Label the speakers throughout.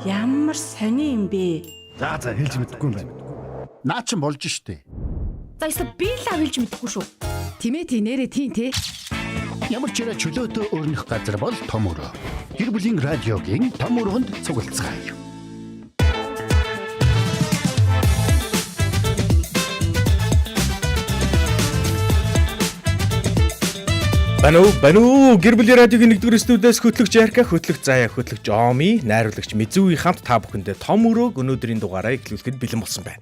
Speaker 1: Ямар сони юм бэ?
Speaker 2: За хэлж мэдэхгүй юм байна. Наа чин болж штэ.
Speaker 3: За эсвэл би л авилж мэдэхгүй шүү.
Speaker 4: Тимээ нэрээ тийм те.
Speaker 2: Ямар ч ирэ чөлөөтэй өрнөх газар бол том өрөө. Гэр бүлийн радиогийн том өрөөнд цуглацгаая.
Speaker 5: Бану гэр бүлийн радиогийн 1-р студиэс хөтлөгч Ярка, хөтлөгч Заяа, хөтлөгч Оми, найруулагч Мизүүгийн хамт та бүхэндээ том өрөөг өнөөдрийн дугаараа эхлүүлэхэд бэлэн болсон байна.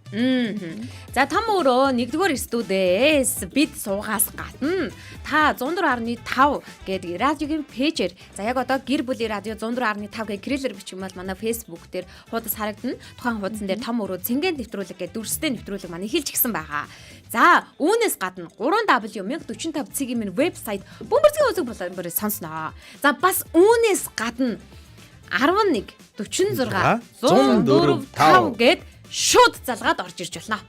Speaker 3: За том өрөө 1-р студиэс бид суугаас гадна та 104.5 гэдэг радиогийн пэйжээр за яг одоо гэр бүлийн радио 104.5 гэх кириллэр бичмэл манай фэйсбүүк дээр хуудас харагдана. Тухайн хуудсан дээр том өрөө цэнгээн нэвтрүүлэг гэдэг дүрстэй нэвтрүүлэг манай хэлж гисэн байгаа. За үүнээс гадна 3W1045 цэгийн минь вебсайт бөмбөрцгийн үзэг болоор сонсноо. За бас үүнээс гадна 11 46 104.5 гэд шууд залгаад орж ирж байна.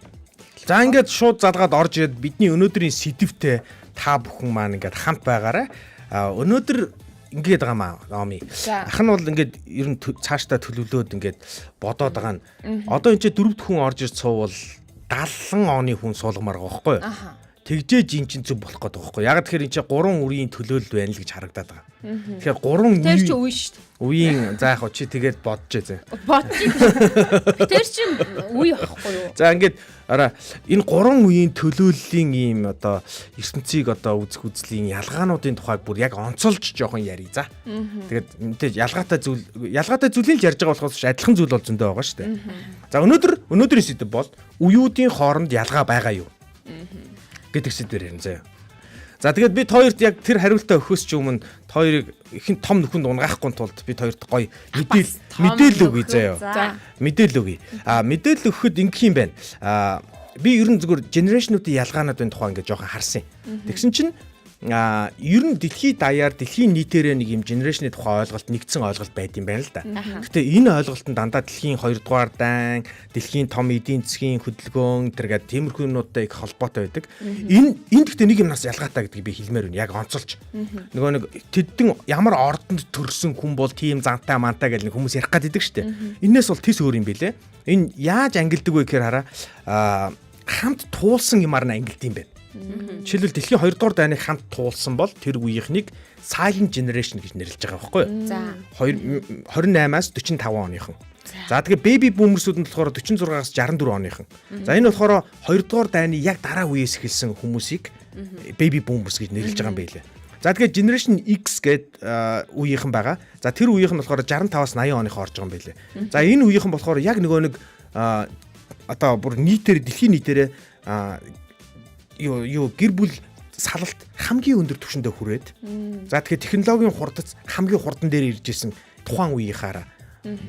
Speaker 5: За ингээд шууд залгаад орж ирээд бидний өнөөдрийн сэдвтэй та бүхэн маань ингээд хамт байгаарай. Өнөөдөр ингээд байгаа маа Оми. Ах нь бол ингээд ер нь цаашдаа төлөвлөөд ингээд бодоод байгаа нь. Одоо энэ ч 4-р хүн орж ирж суувал 70 оны хүн суулгамаар байгаа байхгүй юу? Тэгжээж эн чинь зүг болох гэдэг байхгүй юу? Яг тэгэхээр эн чинь 3 үрийн төлөөлөл байна л гэж харагдаад байгаа. Тэгэхээр 3
Speaker 3: Тэр чи үе шүү дээ.
Speaker 5: Үеийн за яг чи тэгээд бодож зэ.
Speaker 3: Бодчих. Тэр чи үе байхгүй юу?
Speaker 5: За ингээд араа энэ 3 үеийн төлөөллийн ийм одоо ертөнцийг одоо үзэх үзлийн ялгаануудын тухай бүр яг онцолж жоохон ярий за. Тэгээд мэдээж ялгаатай зүйлийг ярьж байгаа болохоос адилхан зүйл бол зөндөө байгаа шүү дээ. За өнөөдрийн сэдэв бол үеүүдийн хооронд ялгаа байгаа юу гэдэг сэдвээр ярина заяа. За тэгээд бид хоёрт яг тэр хариултаа өгөхөөс ч өмнө хоёрыг ихэн том нөхөнд унгаахгүй тулд бид хоёрт гоё мэдээлэл өгье заяа. Мэдээлэл өгье. Мэдээлэл өгөхөд ингэх юм байна. Би ер нь зөвхөн генерашнуудын ялгаануудын тухай ингээд жоохон харсан. Тэгсэн чинь ер нь дэлхийд даяар дэлхийн нийтээрээ нэг юм генерашны тухай ойлголт нэгдсэн ойлголт байд юм байна л да. Гэтэ энэ ойлголтод дандаа дэлхийн 2 дугаар дан, дэлхийн том эдийн засгийн хөдөлгөөн тэргээд тиймэрхүүнүүдтэй их холбоотой байдаг. Энэ гэхдээ нэг юмнаас ялгаатай гэдгийг би хэлмээр байна. Яг онцолж. Нөгөө нэг тэдэн ямар ордонд төрсэн хүн бол тийм зантай мантай гэж хүмүүс ярих гад идэг штэ. Энээс бол тис өөр юм бэлээ. Энэ яаж ангилдаг вэ гэхээр хараа хамт туулсан юмар нь ангилд юм байна. Жишээлбэл дэлхийн 2 дугаар дайныг хамт туулсан бол тэр үеийнхнийг silent generation гэж нэрлэж байгаа байхгүй юу?
Speaker 3: За
Speaker 5: 28-аас 45 оныхон. За тэгээ baby boomersүүд нь болохоор 46-аас 64 оныхон. За энэ болохоор 2 дугаар дайны яг дараа үеэс эхэлсэн хүмүүсийг baby boomers гэж нэрлэж байгаа юм байлээ. За тэгээ generation X гэдэг үеийнхэн байгаа. За тэр үеийнх нь болохоор 65-аас 80 оных орж байгаа юм байлээ. За энэ үеийнхэн болохоор яг нөгөө нэг одоо бүр нийтээр дэлхийн нийтээрээ юу гэр бүл салалт хамгийн өндөр түвшиндээ хүрээд за тэгэхээр технологийн хурдац хамгийн хурдан дээр ирж исэн тухайн үеийнхаараа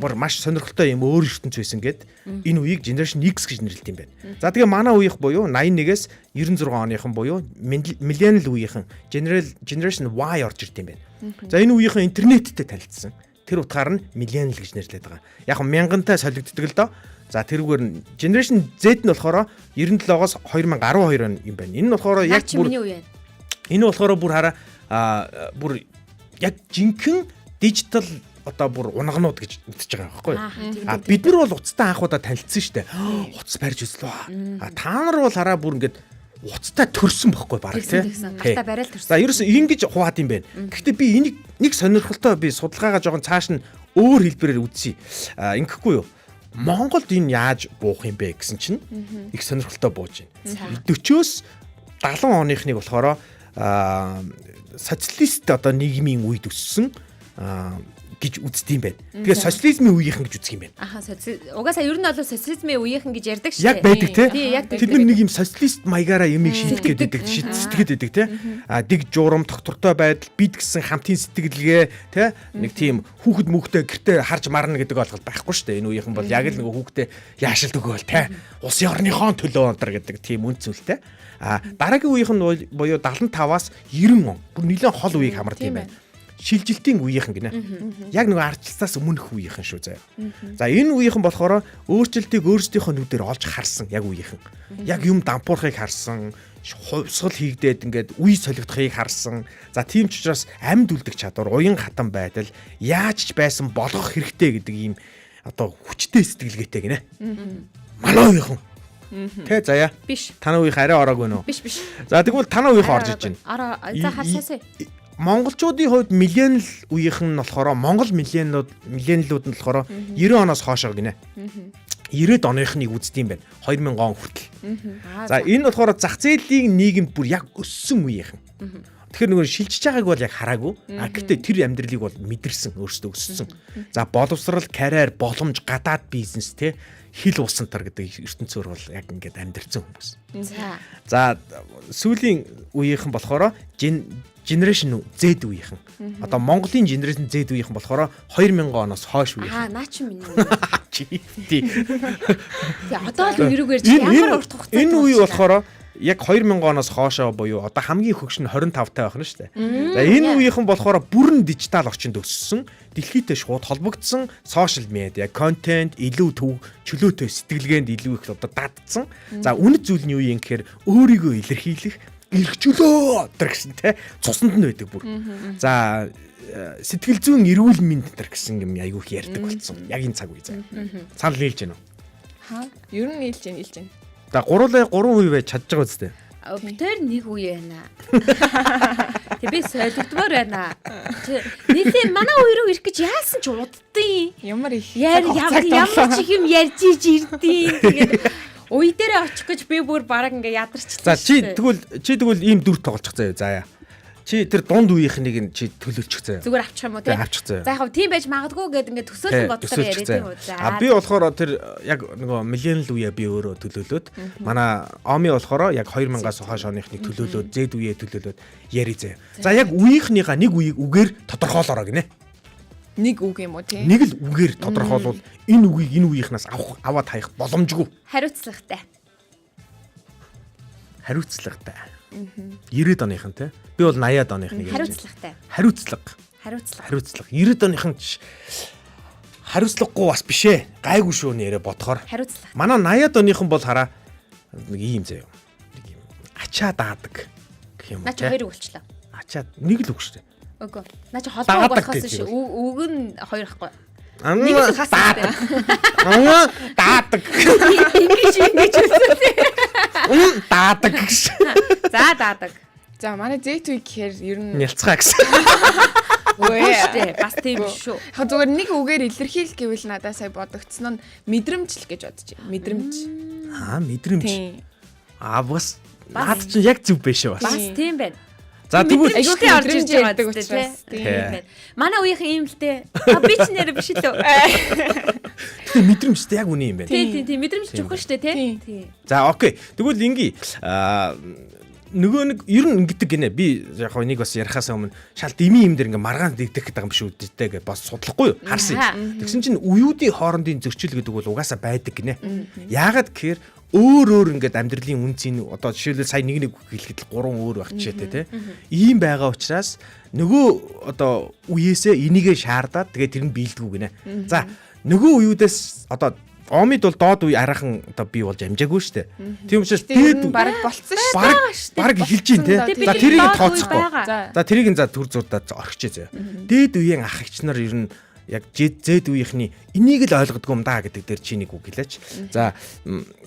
Speaker 5: бүр маш сонирхолтой юм өөр ертөнц байсан гэд энэ үеийг generation X гэж нэрлэдэг юм байна. За тэгээ манай үеийнх буюу 81-ээс 96 оныхон буюу millennial үеийнхэн generation Y орж ирд юм байна. За энэ үеийнхэн интернеттэй танилцсан. Тэр утгаар нь millennial гэж нэрлэдэг байгаа. Яг мянгантай солигддог л доо. За тэрүүгээр нь Generation Z нь болохоор 97-оос 2012 юм байна. Энэ нь болохоор яг бүр энэ болохоор бүр хараа бүр яг жинхэнэ дижитал одоо бүр унганууд гэж үзэж байгаа байхгүй юу? Бид нар бол уцтай анх удаа танилцсан шүү дээ. Уц барьж үзлээ. Та нар бол хараа бүр ингээд уцтай төрсөн бохгүй баг тийм.
Speaker 3: гартаа барайл төрсөн.
Speaker 5: За ерөөс ингэж хуваад юм байна. Гэхдээ би энийг нэг сонирхолтой би судалгаагаа жоохон цааш нь өөр хэлбэрээр үзье. Ингэхгүй юу? Монголд энэ яаж буух юм бэ гэсэн чинь их сонирхолтой бууж байна. 40-оос 70 оныхныг болохоор социалист одоо нийгмийн үед өссөн гэж үздэг юм байна. Тэгээ социализмын үеийнхэн гэж үздэг юм байна.
Speaker 3: Угаасаа ер нь бол социализмын үеийнхэн гэж ярьдаг шүү
Speaker 5: Яг
Speaker 3: дээ.
Speaker 5: байдаг тий.
Speaker 3: Яг
Speaker 5: Тэд нэг юм социалист маягаараа юмыг шийдгээд байдаг, сэтгэгээд байдаг тий. Дэг журам, доктортой байдал, бид гэсэн хамтын сэтгэлгээ тий. Нэг тийм хүүхэд мөхтэй гэртээ харж марна гэдэг ойлголт байхгүй шүү дээ. Энэ үеийнхэн бол яг л нэг хүүхдээ яашилт өгөөл тий. Улсын орныхон төлөө онтар гэдэг тийм үн цэлтэй. Дараагийн үеийнх нь буюу 75-аас 90 он. Бүр нэлээд хол үеийг хамардаг юм байна. Шилжилтийн үеийнхэн гинэ. Яг нэг ардчилсаас өмнөх үеийнхэн шүү заяа. За энэ үеийнхэн болохоор өөрчлөлтийг өөрсдийнхөө нүдээр олж харсан яг үеийнхэн. Яг юм дампуурхыг харсан, хувьсгал хийгдээд ингээд үе солигдохыг харсан. За тийм ч учраас амьд үлдэх чадвар, уян хатан байдал, яаж ч байсан болгох хэрэгтэй гэдэг ийм одоо хүчтэй сэтгэлгээтэй гинэ. Манай үеийнхэн. Тэ заяа.
Speaker 3: Биш.
Speaker 5: Танай үеийнх арай ороогүй нөө.
Speaker 3: Биш.
Speaker 5: За тэгвэл танай үеийнх орж иж байна.
Speaker 3: За харсаасаа.
Speaker 5: Монголчуудын хувьд millennial үеийнх нь болохоор Монгол millennialуд нь болохоор 90 оноос хоошоо гинэ. 90-ад оныхныг үздэм байна. 2000 он хүртэл. За энэ болохоор зах зээлийн нийгэмд бүр яг өссөн үеийнхэн. Тэгэхээр нөгөө шилжиж байгааг бол яг хараагүй. Гэхдээ тэр амьдралыг бол мэдэрсэн, өөрсдөө өссөн. За боловсрал, карьер, боломж, гадаад бизнес те хил усантар гэдэг ертөнцөөр бол яг ингээд амьдэрсэн хүмүүс. За сүүлийн үеийнхэн болохоор Generation Z үеийнхэн. Одоо Монголын Generation Z үеийнхэн болохоор 2000 оноос хойш үеийнхэн.
Speaker 3: Наа чи минь.
Speaker 5: Тий.
Speaker 3: Одоо л юугаар чи ямар урт хугацаа.
Speaker 5: Энэ үе болохоор яг 2000 оноос хоошоо буюу одоо хамгийн хөгш нь 25 таа байх нь шүү дээ. За энэ үеийнхэн болохоор бүрэн дижитал орчинд өссөн, дэлхийдээ шууд холбогдсон, сошиал медиа, контент, илүү төв, чөлөөтэй сэтгэлгээнд илүү их одоо дадсан. За үнэт зүйл нь юу юм гэхээр өөрийгөө илэрхийлэх эрхчлөө гэсэн те цуснд нь байдаг бүр. За сэтгэл зүйн эрүүл мэнд гэсэн юм айгүй их ярьдаг болсон. Яг энэ цаг үе заа. Санал нийлж байна уу?
Speaker 6: Хаа? Ер нь нийлж байна.
Speaker 5: За гуруулаа 3% байж чадж байгаа үстэй.
Speaker 3: Тэр нэг үе байна. Тэг би солигдмоор байна. Нийлээ манай хоёр руу ирэх гэж яасан ч уддیں۔
Speaker 6: Ямар их
Speaker 3: ямар ч юм ярьж иж ирдیں۔ Тэгээд үе дээрээ очих гэж би бүр бараг ингээ ядарчихсан.
Speaker 5: За чи тэгвэл ийм дүр тоглочих заяа. Заяа. Чи тэр дунд үеийнхнийг нь чи төлөвлөчих заяа.
Speaker 3: Зүгээр авчих юм уу тий?
Speaker 5: Авчих заяа.
Speaker 3: За яг тийм байж магадгүй гэдэг ингээ төсөөлөн бодлоо яриад юм уу. За.
Speaker 5: Би болохоор тэр яг нөгөө millennial үеэ би өөрөө төлөөлөөд манай Оми болохоор яг 2000-аас хойш оныхныг төлөөлөөд Z үеэ төлөөлөөд яри заяа. За яг үеийнхнийхаа нэг үеийг үгээр тодорхойлоорой гинэ.
Speaker 6: Нэг үг юм уу тий?
Speaker 5: Нэг л үгээр тодорхойлвол энэ үгийг энэ үеийнхнээс аваад хаях боломжгүй.
Speaker 3: Хариуцлагатай.
Speaker 5: 90-ад оныхан те. Би бол 80-ад оныхныг ярьж
Speaker 3: Хариуцлагатай.
Speaker 5: Хариуцлага. 90-ад оныхан хариуцлагагүй бас биш ээ. Гайгүй шүү нэрэ бодохоор.
Speaker 3: Хариуцлага.
Speaker 5: Манай 80-ад оныхан бол хараа нэг ийм заяа. Нэг ийм ачаа даадаг гэх юм уу.
Speaker 3: Наа чи хоёр үлчлээ.
Speaker 5: Ачаа нэг л үг шүү дээ.
Speaker 3: Үгүй. Наа чи холбоо болохоос шүү. Үг нь хоёр ахгүй. Нэг л хасдаг.
Speaker 5: Даадаг.
Speaker 3: Ингэж үсэлээ.
Speaker 5: Даадаг гэсэн.
Speaker 3: За даадаг.
Speaker 6: За манай Z2 гэхээр ер нь
Speaker 5: Нялцгаа гэсэн.
Speaker 3: Үгүй шүү. Бас тийм шүү.
Speaker 6: Яг зүгээр нэг үгээр илэрхийл гэвэл надад сая бодогдсон нь мэдрэмж л гэж бодож байна. Мэдрэмж.
Speaker 5: Мэдрэмж.
Speaker 6: Тийм.
Speaker 5: Бас наад чинь яг зүв биш үү бас.
Speaker 3: Бас тийм байна.
Speaker 5: За тэгвэл
Speaker 3: Айгүйтэй орж ирж байгаа
Speaker 6: гэдэг
Speaker 3: гэдэг
Speaker 6: учраас
Speaker 3: тийм. Манай үеийнхэн ийм л дээ. Би ч нэр биш лөө.
Speaker 5: тэгээ мэдрэмжтэй яг үний юм байна.
Speaker 3: Тийм. Мэдрэмж чухал шүү дээ, тийм.
Speaker 5: За окей. Тэгвэл ингээ нөгөө нэг ер нь ингэдэг гинэ. Би яг нэг бас ярихаас өмнө шал дими юм дээр ингээ маргаан дэгдэх гэдэг юм шүү дээ гэж бас судлахгүй юу? Харсан. Тэгсэн чинь үеүүдийн хоорондын зөрчил гэдэг бол угаасаа байдаг гинэ. Яагаад гэхээр өөр ингээд амьдралын үнцийн одоо жишээлбэл сая нэг хэлэхэд 3 өөр байх жишээтэй те. Ийм байгаа учраас нөгөө одоо үеэсээ энийгээ шаардаад тэгээд тэр нь биелдэггүй гинэ. За нөгөө үеүүдээс одоо Омид бол доод үе арайхан одоо би болж амжаагүй шүү дээ. Тийм учраас дээд
Speaker 6: баг болцсон шүү.
Speaker 5: Баг эхэлж гин те. За тэрийг тооцохгүй. За тэрийг за төр зурдаа орхичээ заяа. Дээд үеийн ах эгч нар ер нь яг Z үеийнхний энийг л ойлгодгүй юм да гэдэг дээр чи нэг үг хэлээч. За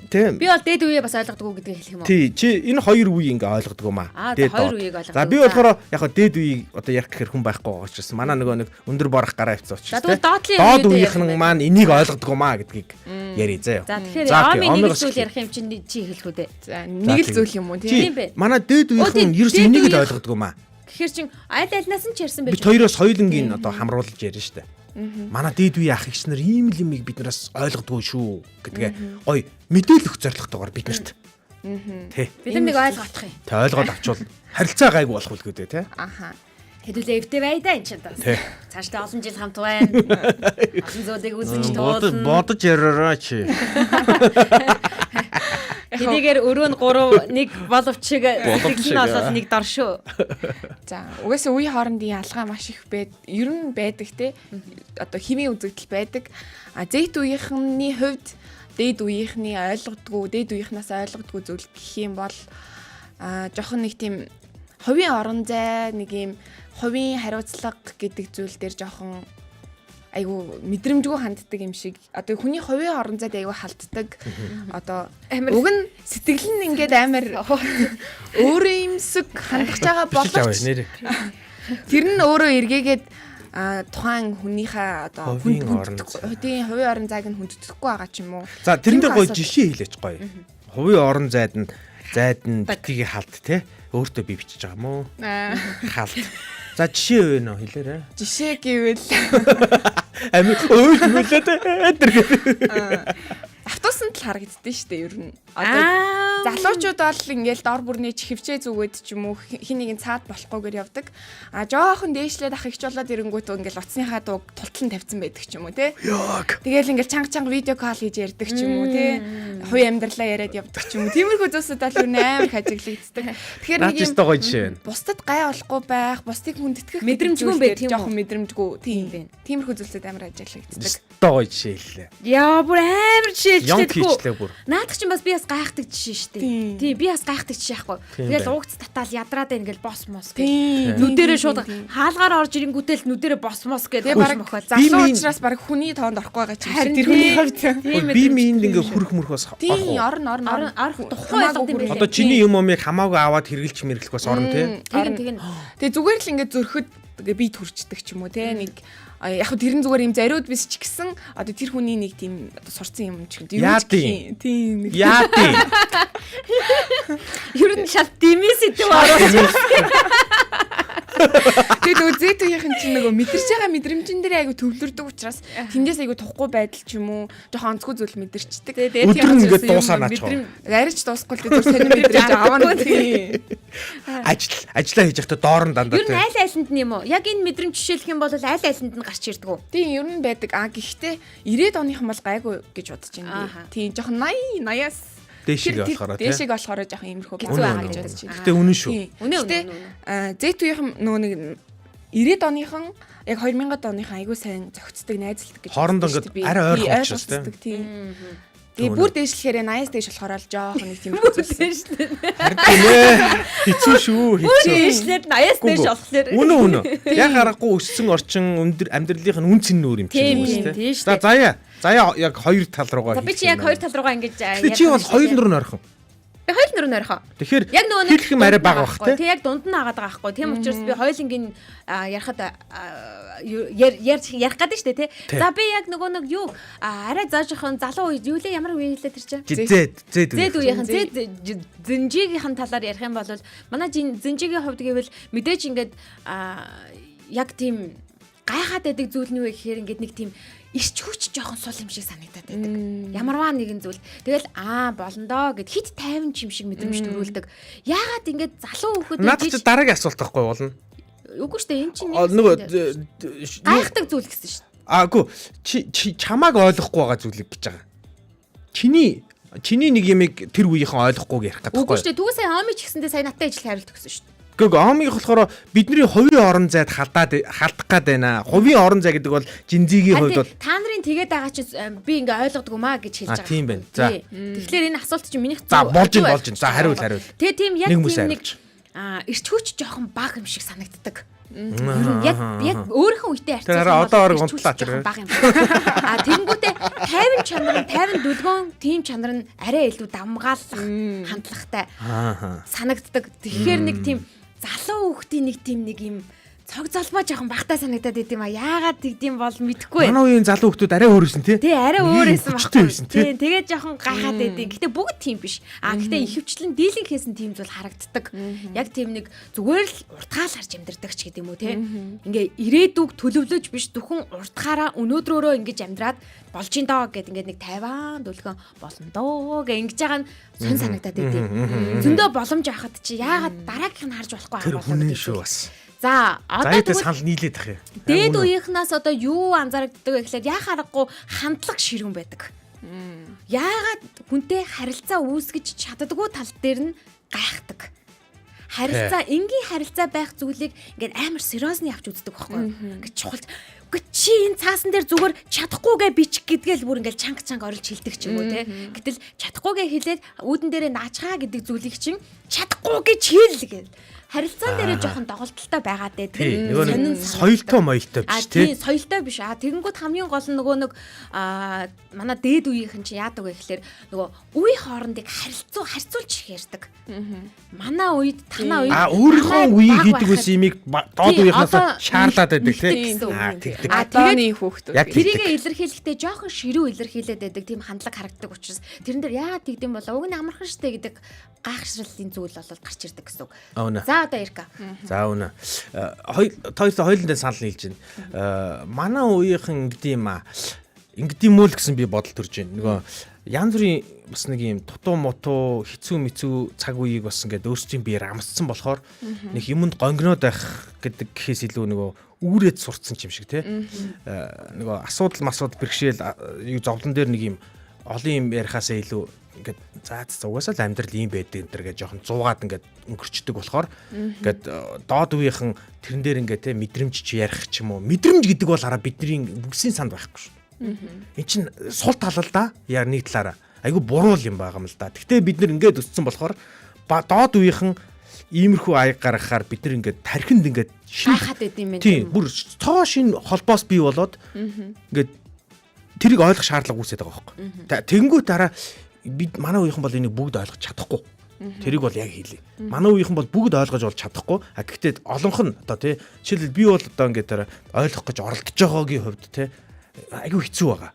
Speaker 5: тийм.
Speaker 3: Би бол дээд үеэ бас ойлгодгүй гэдгийг хэлэх юм уу?
Speaker 5: Тий, чи энэ хоёр үеийг ингээ ойлгодгүй маа.
Speaker 3: Дээд хоёр үеийг ойлгодог.
Speaker 5: За би болохоор яг дээд үеийг одоо ярих гэхээр хүн байхгүй байгаа учраас манай нөгөө нэг өндөр борох гараа авцсан учраас. Доод үеийнхэн маань энийг ойлгодгүй маа гэдгийг яри заяа.
Speaker 3: За тэгэхээр Омын нэг зүйл ярих юм чинь чи хэлэх үү дээ.
Speaker 6: За нэг л зүйл юм уу тийм
Speaker 3: бэ?
Speaker 5: Манай дээд үеийнхэн ерөөс энийг л ойлгодгүй маа.
Speaker 3: Тэгэхээр чин аль-альнаас нь ч ярьсан байж.
Speaker 5: Бид хоёроос соёлынгийн одоо хамруулж ярьж штэ. Манай дээд үеийн ах эгч нар ийм л юмыг биднээс ойлгодгүй шүү гэдгээ гоё мэдээлэх зорилготойгоор биднэрт. Тэ.
Speaker 3: Бид нэг ойлгох юм.
Speaker 5: Тэ ойлгоод авчвал харилцаа гайгүй болох үлгүү дээ тэ.
Speaker 6: Аха.
Speaker 3: Хэдүүлээ эвтэй байдаа энэ ч одоо. Цаашдаа олон жил хамт байна. Олон зүйлийг үзэж туулна.
Speaker 5: Бодож яриараа чи.
Speaker 3: Хэдийгээр өрөө нь 3 нэг боловч шиг сэтгэл нь болоод нэг дор шүү.
Speaker 6: За угаасаа үе хоорондын ялгаа маш их ер нь байдаг те. Одоо химийн үзэгдэл байдаг. Z үеийнхний хувьд дээд үеийнхний ойлгодгүй, дээд үеийнхнээс ойлгодгүй зүйл гэх юм бол жоохон нэг тийм хувийн орон зай, нэг юм хувийн хариуцлага гэдэг зүйл дээр жоохон айгу мэдрэмжгүй ханддаг юм шиг одоо хүний хувийн орон зайд айгу халддаг одоо
Speaker 3: Амар-
Speaker 6: уг нь сэтгэл нь ингээд амар өөрөө юмсэг хандах байгаа боловч тэр нь өөрөө эргээгээд тухайн хүнийхээ одоо
Speaker 5: Хувийн орон зай.
Speaker 6: хувийн орон зайг нь хүндэтгэхгүй байгаа ч юм уу.
Speaker 5: За тэрэн дээр гоё
Speaker 6: Тиймэрхүү
Speaker 5: жишээ хэлээч гоё. Хувийн орон зайд нь битгий халт те өөртөө би бичиж байгаа мó. Халт. За жишээ өгнө хэлээрэй.
Speaker 6: жишээ гэвэл
Speaker 5: Амин өөж мөлөөд
Speaker 6: автобусанд л харагддээ шүү дээ ер нь. Одоо залуучууд бол ингээл дор бүрний хөвчөө зүгээд ч юм уу хин нэгэн цаад болохгүйгээр явдаг. Жоохон дээшлээд ах ихч болоод ирэнгүүт ингээл утасныхаа дууг тултал нь тавьсан байдаг ч юм уу те. Тэгэл ингээл чанга видео кол хийж ярьдаг ч юм уу те. Хувийн амьдралаа яриад явдаг ч юм уу. Тиймэрхүү зүйлсүүд бол ер нь амар хажиглагддаг. Тэгэхээр нэг юм
Speaker 5: гоё жишээ байна.
Speaker 6: бусдад гай болохгүй байх, бусдыг хүндэтгэх
Speaker 3: Мэдрэмжгүй байх тийм үү?
Speaker 6: жоохон мэдрэмжгүй тийм. Тиймэрхүү зүйлсүүд амар хажиглагддаг.
Speaker 5: Гоё жишээ хэллээ.
Speaker 3: Яа бүр амар жишээлжтэй
Speaker 5: Ёнг хийчлээ бүр.
Speaker 3: Наадах чинь бас би бас гайхдаг жишээ шүү дээ. Тийм би бас гайхдаг жишээ яахгүй. Тэгэл уугц татаал ядраад байна ингээл бос мос гэх.
Speaker 6: Тийм.
Speaker 3: Нүдэрээ шууд хаалгаар орж ирэнгүүтэл нүдэрээ бос мос гэж
Speaker 6: Тэгээ
Speaker 3: хөөж
Speaker 6: баг
Speaker 3: мохоо.
Speaker 6: залуу учраас баг хүний тоонд орохгүй байгаа чинь
Speaker 3: Харин
Speaker 6: тэр хүний
Speaker 3: тийм.
Speaker 6: хувьд.
Speaker 3: Тийм
Speaker 5: Би минь ингээ хүрх мөрх бас
Speaker 6: Тийм
Speaker 5: орох уу?
Speaker 6: орох
Speaker 3: тухгүй ойлгоод юм билээ.
Speaker 5: Одоо чиний юм амыг хамаагүй аваад хэргэлж мэрэглэх бас орно те.
Speaker 3: Тэгин
Speaker 6: Тэгээ зүгээр л ингээ зөрөхөд би төрчдөг ч юм уу те нэг яг хөө тэрэн зүгээр юм зариуд биш ч гэсэн одоо тэр хүний нэг тийм одоо сурцсан юм ч юм.
Speaker 5: Яа тийм.
Speaker 6: Тийм.
Speaker 5: Яа тий.
Speaker 3: ер нь шал димэс идэв ороо.
Speaker 6: Тэгээд үзээд үеийнхэн чинь нөгөө мэдэрч байгаа мэдрэмжин дээр айгу төвлөрдөг учраас тэндээс айгу тухгүй байдал ч юм уу жоохон онцгой зүйл мэдэрчдэг.
Speaker 5: Өдөр нь ингээд дуусаа наач.
Speaker 6: Арич дуусахгүй л тэр сонир мэдрэмж аваа тийм.
Speaker 5: Ажиллаа хийж байхдаа доор нь дандаа
Speaker 3: Ер нь аль айланд нь юм уу? Яг энэ мэдрэмж жишээлэх юм бол аль айланд нь гарч ирдэг үү?
Speaker 6: Тийм ер нь байдаг. Гэхдээ 90-ад оныхан бол гайгүй гэж бодож байна. Тийм жоохон 80-80-аас
Speaker 5: дээшиг болохоор тий.
Speaker 6: дээшиг болохоор жоохон иймэрхүү
Speaker 3: Хэцүү
Speaker 6: байгаа
Speaker 3: байгаа
Speaker 6: гэж
Speaker 3: гэж
Speaker 6: бодож байна.
Speaker 5: Гэтэ үнэн шүү.
Speaker 3: Үнэ
Speaker 6: Гэтэ
Speaker 3: үнэ.
Speaker 6: зэт үеийнхэн нөгөө нэг 90-ад оныхан яг 2000-ад оныхан айгүй сайн зохицдог найзалдаг гэж
Speaker 5: Хоорондоо
Speaker 6: боддог
Speaker 5: ингээд
Speaker 6: шүү дээ.
Speaker 5: арай ойр
Speaker 6: Би
Speaker 5: хоолчос тий.
Speaker 6: ойлгоцдог, тийм. Тэгээ бүр дээшлэхээр 80-аас дээш болохоор л жоохон нэг тийм хэцүү.
Speaker 5: Харин тийм ээ. Хэцүү шүү. Хэцүү.
Speaker 3: Дээшлээд 80-аас дээш болохоор.
Speaker 5: Үнэ. Яг аргагүй өссөн орчин амьдралынх нь үн цэн нөр юм
Speaker 3: Тийм,
Speaker 5: чинь
Speaker 3: тийм, тийм шүү
Speaker 5: За заяа яг хоёр тал руугаа.
Speaker 3: За би чи яг хоёр тал руугаа ингэж
Speaker 5: чи бол хоёр нөр нь орхон.
Speaker 3: Би хоёул нөр нөрхөө.
Speaker 5: Тэгэхээр
Speaker 3: Яг нөгөө
Speaker 5: хэлэх юм арай бага бах тий.
Speaker 3: Тэг яг дунд нь агаад байгаа байхгүй. Тийм учраас би хоёулынгийн ярахад ярих гэдэг штэ тий. За би яг нөгөө нэг юу арай заажхан залуу үед юу лээ ямар үе хэлээ тэр чинь.
Speaker 5: Зэд
Speaker 3: Үеийнхэн зинжигийнхэн талаар ярих юм бол манай зинжигийн хувьд гэвэл мэдээж ингээд яг тийм гайхаад байдаг зүйл нь юу гэхээр ингээд нэг тийм ирч хүч жоохон сул юм шиг санагдаад байдаг. Ямарваа нэгэн зүйл. Тэгэл болно доо гэд хит 50 ч юм шиг мэдрэмж төрүүлдэг. Яагаад ингээд залуу хүүхэд
Speaker 5: Наад чи дараагийн асуулт байхгүй болно.
Speaker 3: Үгүй шүү дээ энэ чинь
Speaker 5: Нөгөө
Speaker 3: гайхдаг зүйл гэсэн шүү дээ.
Speaker 5: Аагүй чи чамааг ойлгохгүй байгаа зүйлийг гэж байгаа. Чиний нэг юмыг тэр үеийнхэн ойлгохгүйг ярих гэдэг
Speaker 3: Үгүй
Speaker 5: байхгүй.
Speaker 3: шүү дээ. Түгээсээ Ами ч гэсэндээ сая надтай ижил хариулт өгсөн шүү дээ.
Speaker 5: Гэхдээ Омиг болохоор бидний хувийн орон зайд халдах гээд байна. Хувийн орон зай гэдэг бол жинзигийн хувьд бол
Speaker 3: та нарын тэгээд байгаа чи би ингээ ойлгодог юм аа гэж хэлж байгаа.
Speaker 5: Тийм байна. За.
Speaker 3: Тэгэхээр энэ асуулт чинь минийх
Speaker 5: За болж ин. За хариул.
Speaker 3: Тэгээ тийм яг
Speaker 5: Нэг хүмүүс
Speaker 3: тийм нэг эрч хүч жоохон бага юм шиг санагддаг. Яг өөрийнхөө үедээ арцсан.
Speaker 5: Тэр одоо орог унтлаа тэр.
Speaker 3: Тэгэнгүүтээ 50 чанар нь 50 дүлгөөн тийм чанар нь арай илүү давмгааллах хандлагатай санагддаг. Тэгэхээр нэг тийм залуу хүүхдийн нэг тийм нэг юм цог залмаа жоохон багтаа санагдаад байт юм а. Яагаад тэгдэм бол мэдэхгүй.
Speaker 5: Манай үеийн залуу хүмүүс арай өөрөөсөн тий.
Speaker 3: Тий арай өөрөөсөн
Speaker 5: багтаа.
Speaker 3: Тий тэгээд жоохон гайхаад байдیں۔ Гэтэ бүгд тийм биш. Гэтэ ихэвчлэн дийлинг хийсэн тийм зүйл харагддаг. Яг тийм нэг зүгээр л уртгаал харж амьдардаг ч гэдэг юм уу тий. Ингээ ирээдүг төлөвлөж биш зөвхөн уртгаараа өнөөдрөөрөө ингэж амьдраад болж ин доо гэд ингээд нэг 50 дүлгэн болно доо гэ ингэж байгаа нь сонь санагдаад байдیں۔ Зөндөө боломж авахад чи яагаад дараагийнх нь харж болохгүй
Speaker 5: Тэр үнэн шүү бас.
Speaker 3: За одоо
Speaker 5: Заяатай санал нийлээд ах юм.
Speaker 3: дээд үеийнхнээс одоо юу анзаарэгддэг вэ гэхлээр яа харахгүй хандлага ширүүн байдаг. Яагаад хүнтэй харилцаа үүсгэж чаддаггүй тал дээр нь гайхдаг. Харилцаа энгийн харилцаа байх зүйлийг ингээд амар сериосны авч үздэг байхгүй юу? Ингээд чухал. Гэхдээ чи энэ цаасан дээр зүгээр чадахгүйгээ бичих гэдгээл бүр ингээд чанга орилж хилдэг ч юм уу те. Гэтэл чадахгүйгээ хэлээд үүдэн дээрээ наачгаа гэдэг зүйлийг чинь чадахгүй гэж хэл гэл. харилцаан дээрээ жоохон доголдолтой байгаад дээ.
Speaker 5: Тийм нөгөө нэг соёлтой моёлтой биш
Speaker 3: тийм соёлтой биш. Тэгэнгүүт хамгийн гол нь нөгөө нэг манай дээд үеийнхэн чи яадаг вэ гэхээр нөгөө үе хоорондыг харьцуулж ярьдаг. Манай үед танаа үед
Speaker 5: өөрийнхөө үеийг хийдэг байсан юмыг доод үеийнхнээс шаарлаад байдаг тийм.
Speaker 6: Одооны хүүхдүүд.
Speaker 3: Тэрийг илэрхийлэхдээ жоохон ширүү илэрхийлээд байдаг тийм хандлага харагддаг учраас тэрэн дээр яагаад тэгдэм болоо уг нь амархан штэ гэдэг гайхшралын зүйл бол гарч ирдэг гэсэн үг. За одоо Эрка.
Speaker 5: За үнэ. Хоёулаа санал нийлж байна. Манай үеийнхэн ингэдэм үл гэсэн би бодол төрж байна. Нөгөө янз бүрийн бас нэг юм дутуу мутуу хэцүү мэцүү цаг үеийг бас ингээд өөрсдийн биеэр амсцсан болохоор нэг юмд гонгноод байх гэдэг гэхээс илүү нөгөө үүрээд сурцсан юм шиг тий. Нөгөө асуудал бэрхшээл зовлон дээр нэг юм олон юм ярихаасаа илүү ингээд за угаасаа л амьдрал ийм байдаг энэ төр гэж жоохон зуугаад ингээд өнгөрчдөг болохоор ингээд доод үеийнхэн тэрэн дээр ингээд тий мэдрэмж чи ярих ч юм уу мэдрэмж гэдэг бол хараа бидний бүгсийн санд байхгүй шүү. Энд чинь сул тал л да яа нэг талаараа айгу буруу юм байгаа юм л да. Гэхдээ бид нар ингээд өссөн болохоор доод үеийнхэн иймэрхүү аяг гаргахаар бид нар ингээд тархинд ингээд
Speaker 3: шахаад идэм юм.
Speaker 5: Тийм бүр цоо шин холбоос бий болоод ингээд тэрийг ойлгох шаардлага үүсээд байгаа байхгүй. Тэгэнгүүт дараа бид манай үеийнхэн бол энийг бүгд ойлгож чадахгүй. Тэрийг бол яг хэлье. Манай үеийнхэн бол бүгд ойлгож болж чадахгүй. Гэхдээ олонх нь одоо тий жишээлбэл би бол одоо ингээд дараа ойлгох гэж оролдож байгаагийн хувьд тий айгүй хэцүү байгаа.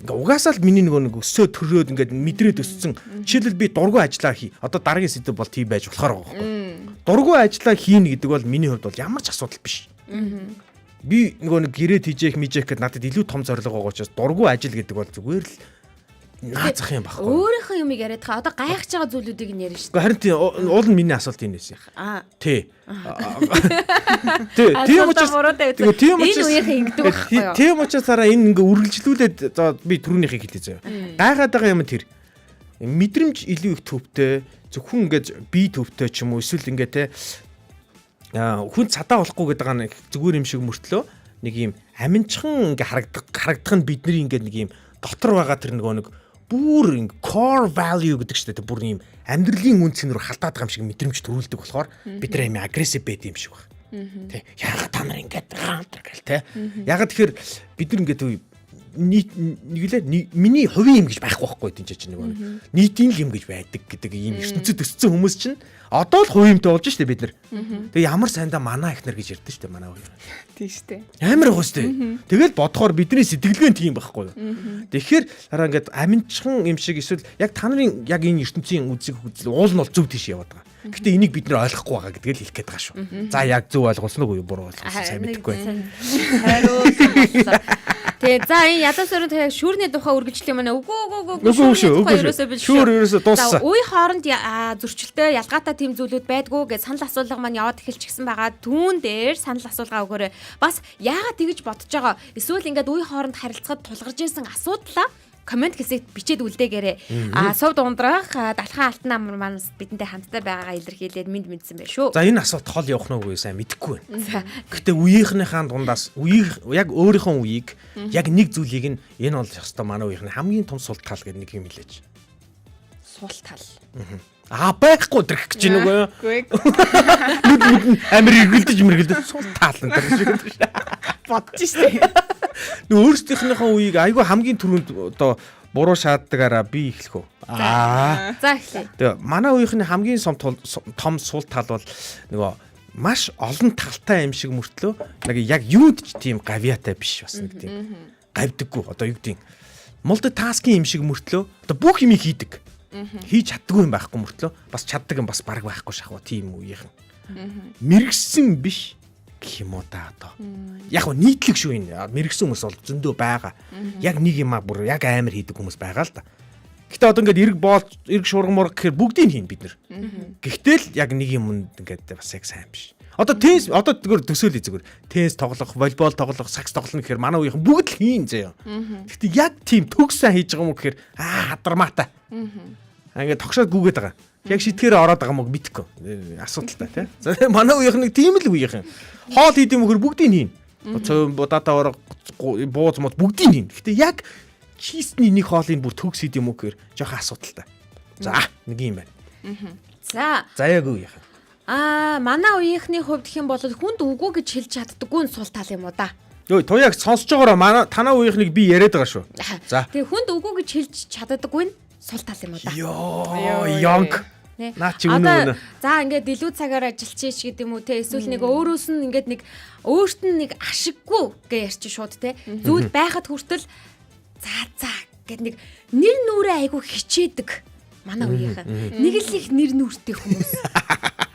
Speaker 5: Ингээ угаасаа л миний нэг өсөө төрөөд ингээд мэдрээд өссөн. Жишээлбэл би дургуй ажиллаа хий. Одоо дараагийн сэдв бол тийм байж болохоор байгаа байхгүй. Дургуй ажиллаа хийнэ гэдэг бол миний хувьд бол ямар ч асуудал биш. Би нэг гэрээ тийжээх мижээх гэдээ надад илүү том зорилго байгаа учраас дургуй ажил гэдэг бол зүгээр л наацах юм байхгүй.
Speaker 3: Өөрийнхөө юмыг яриад хаа одоо гайхаж байгаа зүйлүүдийг нь ярина шүү дээ.
Speaker 5: Харин тийм уул нь миний асуулт энэ байсан. Тий. Тийм учраас
Speaker 3: энэ үеийнхэн ингэдэг байхгүй юу?
Speaker 5: Тийм учраас дараа энэ ингээ үргэлжлүүлээд за би түрүүнийхийг хэлээ заяа. Гайхаад байгаа юм тэр мэдрэмж илүү их төвтэй зөвхөн ингээд бие төвтэй ч юм уу эсвэл ингээ те хүн цадаа болохгүй гэдэг нэг зүгээр юм шиг мөртлөө нэг юм аминчхан ингээ харагдах нь бидний ингээ нэг юм дотор байгаа тэр нэг бүр core value гэдэг чинь бүр юм амьдралын үнцэн рүү халтаад байгаа юм шиг мэдрэмж төрүүлдэг болохоор бид нар юм агрессив байд юм шиг байна. Тэ яагаад та нар ингэж гаантар гэл тэ. Яагаад тэгэхээр бид нар ингэж миний хувийн юм гэж байхгүй байхгүй тийм ч чинь нэг нийтийн юм гэж байдаг гэдэг ийм ертөнцид өссөн хүмүүс чинь одоо л хувимтай болж штэ бид нар. Тэгээ ямар сайндаа манай ихнэр гэж ярьдэн штэ манай хувь.
Speaker 6: Тийм штэ.
Speaker 5: Амар гоо штэ. Тэгэл бодохоор бидний сэтгэлгээ нь тийм байхгүй юу. Тэгэхээр хараа ингээд аминчхан юм шиг эсвэл яг та нарын яг энэ ертөнцийн үзэг хөдөл уул нь бол зөв тийш яваад байгаа. Гэхдээ энийг бид нэр ойлгохгүй байгаа гэдгийг л хэлэх гээд байгаа шүү. За яг зөв ойлгуулсан уу буруу ойлгуулсан сайн мэдэхгүй байна.
Speaker 3: Тэгээ за энэ ядуу сөрөнд тэгээ шүүрний тухай үргэлжлэх юм байна. Үгүй
Speaker 5: шүүр ерөөсө дууссан.
Speaker 3: Үе хооронд зөрчилтэй ялгаатай тийм зүйлүүд байдгүй гэж санал асуулга маань яваад эхэлчихсэн байгаа. Түүн дээр санал асуулга өгөөрэй. Бас яагаад тэгэж бодож байгаа? Эсвэл ингээд үе хооронд харилцахад тулгарч ирсэн асуудлаа комент хэсэгт бичээд үлдээгээрэй. Сувд ундрах далхан алтан амар маань бидэнтэй хамтдаа байгаагаа илэрхийлээд мэдсэн байх шүү.
Speaker 5: За энэ асуулт хол явах нь үгүй сайн мэдэхгүй байна. Гэхдээ үеийнхнийхаа дундаас яг өөрийнхөө үеийг яг нэг зүйлийг нь энэ бол ёстой манай үеийнхний хамгийн том сул тал гэдэг нэг юм хэлээч.
Speaker 6: Сул тал.
Speaker 5: Байхгүй дэрх гэж байна уу? Үгүй. Амар эргэлдэж сул тал энэ шиг
Speaker 6: бодож штэ.
Speaker 5: Нөө өөрсдийнхнийхөө үеийг айгүй хамгийн түрүүнд одоо буруу шааддагаараа би эхлэх үү.
Speaker 3: За эхлэе.
Speaker 5: Тэгээ манай үеийнхний хамгийн том сул тал бол нөгөө маш олон талтай юм шиг мөртлөө нэг яг юуд ч тийм гавьяатай биш бас нэг тийм гавьдаггүй одоо юу гэдэг мултитаскинг юм шиг мөртлөө одоо бүх юмыг хийдэг. Хийж чаддгүй юм байхгүй мөртлөө бас чаддаг юм бас баг байхгүй шахав тийм үеийнхэн. Мэргсэн биш гэх юм уу та одоо. Яг нь нийтлэг шүү энэ. Мэргсэн хүмүүс бол зөндөө байгаа. Яг нэг юмаа бүр яг амар хийдэг хүмүүс байгаа л да. Гэхдээ одоо ингээд эрг шуургамор гэхээр бүгдийг хийн бид нар. Гэхдээ л яг нэг юмд ингээд бас яг сайн биш. Одоо теннис одоо зүгээр төсөөлөе зүгээр. Теннис тоглох, волейбол тоглох, сакс тоглох гэхээр манай үеийнхэн бүгд л хийн заяа. Гэхдээ яг тийм төгс сайн хийж байгаа юм уу гэхээр хадармаатай. Ингээд тогшоод гүгээд байгаа. Яг шитгэрээ ороод байгаа мөг мэдхгүй. Асуудалтай тий. За манай үеийнх нэг тийм л үеийнхэн. Хоол хийдэм өгөр бүгдийг хийн. Цөөн будаатай ороо бууз мод бүгдийг хийн. Гэтэ яг чистний нэг хоолыг бүр төгс хийдэм үг гэхээр жоохон асуудалтай. За нэг юм байна.
Speaker 3: За
Speaker 5: яг үеийнхэн.
Speaker 3: Манай үеийнхний хувьд гэх юм бол хүнд үгүй гэж хэлж чаддаггүй нь сул тал юм уу да.
Speaker 5: Йоо туяаг сонсож байгаараа танаа үеийнхнийг би яриад байгаа шүү. За.
Speaker 3: Тэгээ хүнд үгүй гэж хэлж чаддаггүй нь сул тал юм уу да.
Speaker 5: Йоо ёнг. Наа чи үнэ.
Speaker 3: За ингээд илүү цагаар ажиллаж гэдэг юм уу те эсвэл нэг өөрөөс нь ингээд нэг өөрт нь нэг ашиггүй гэж ярьчих шууд те. Зүйл байхад хүртэл за гэд нэг нэр нүрээ айгу хичээдэг манай үеийнхэн. Нэг л их нэр нүртэй хүмүүс.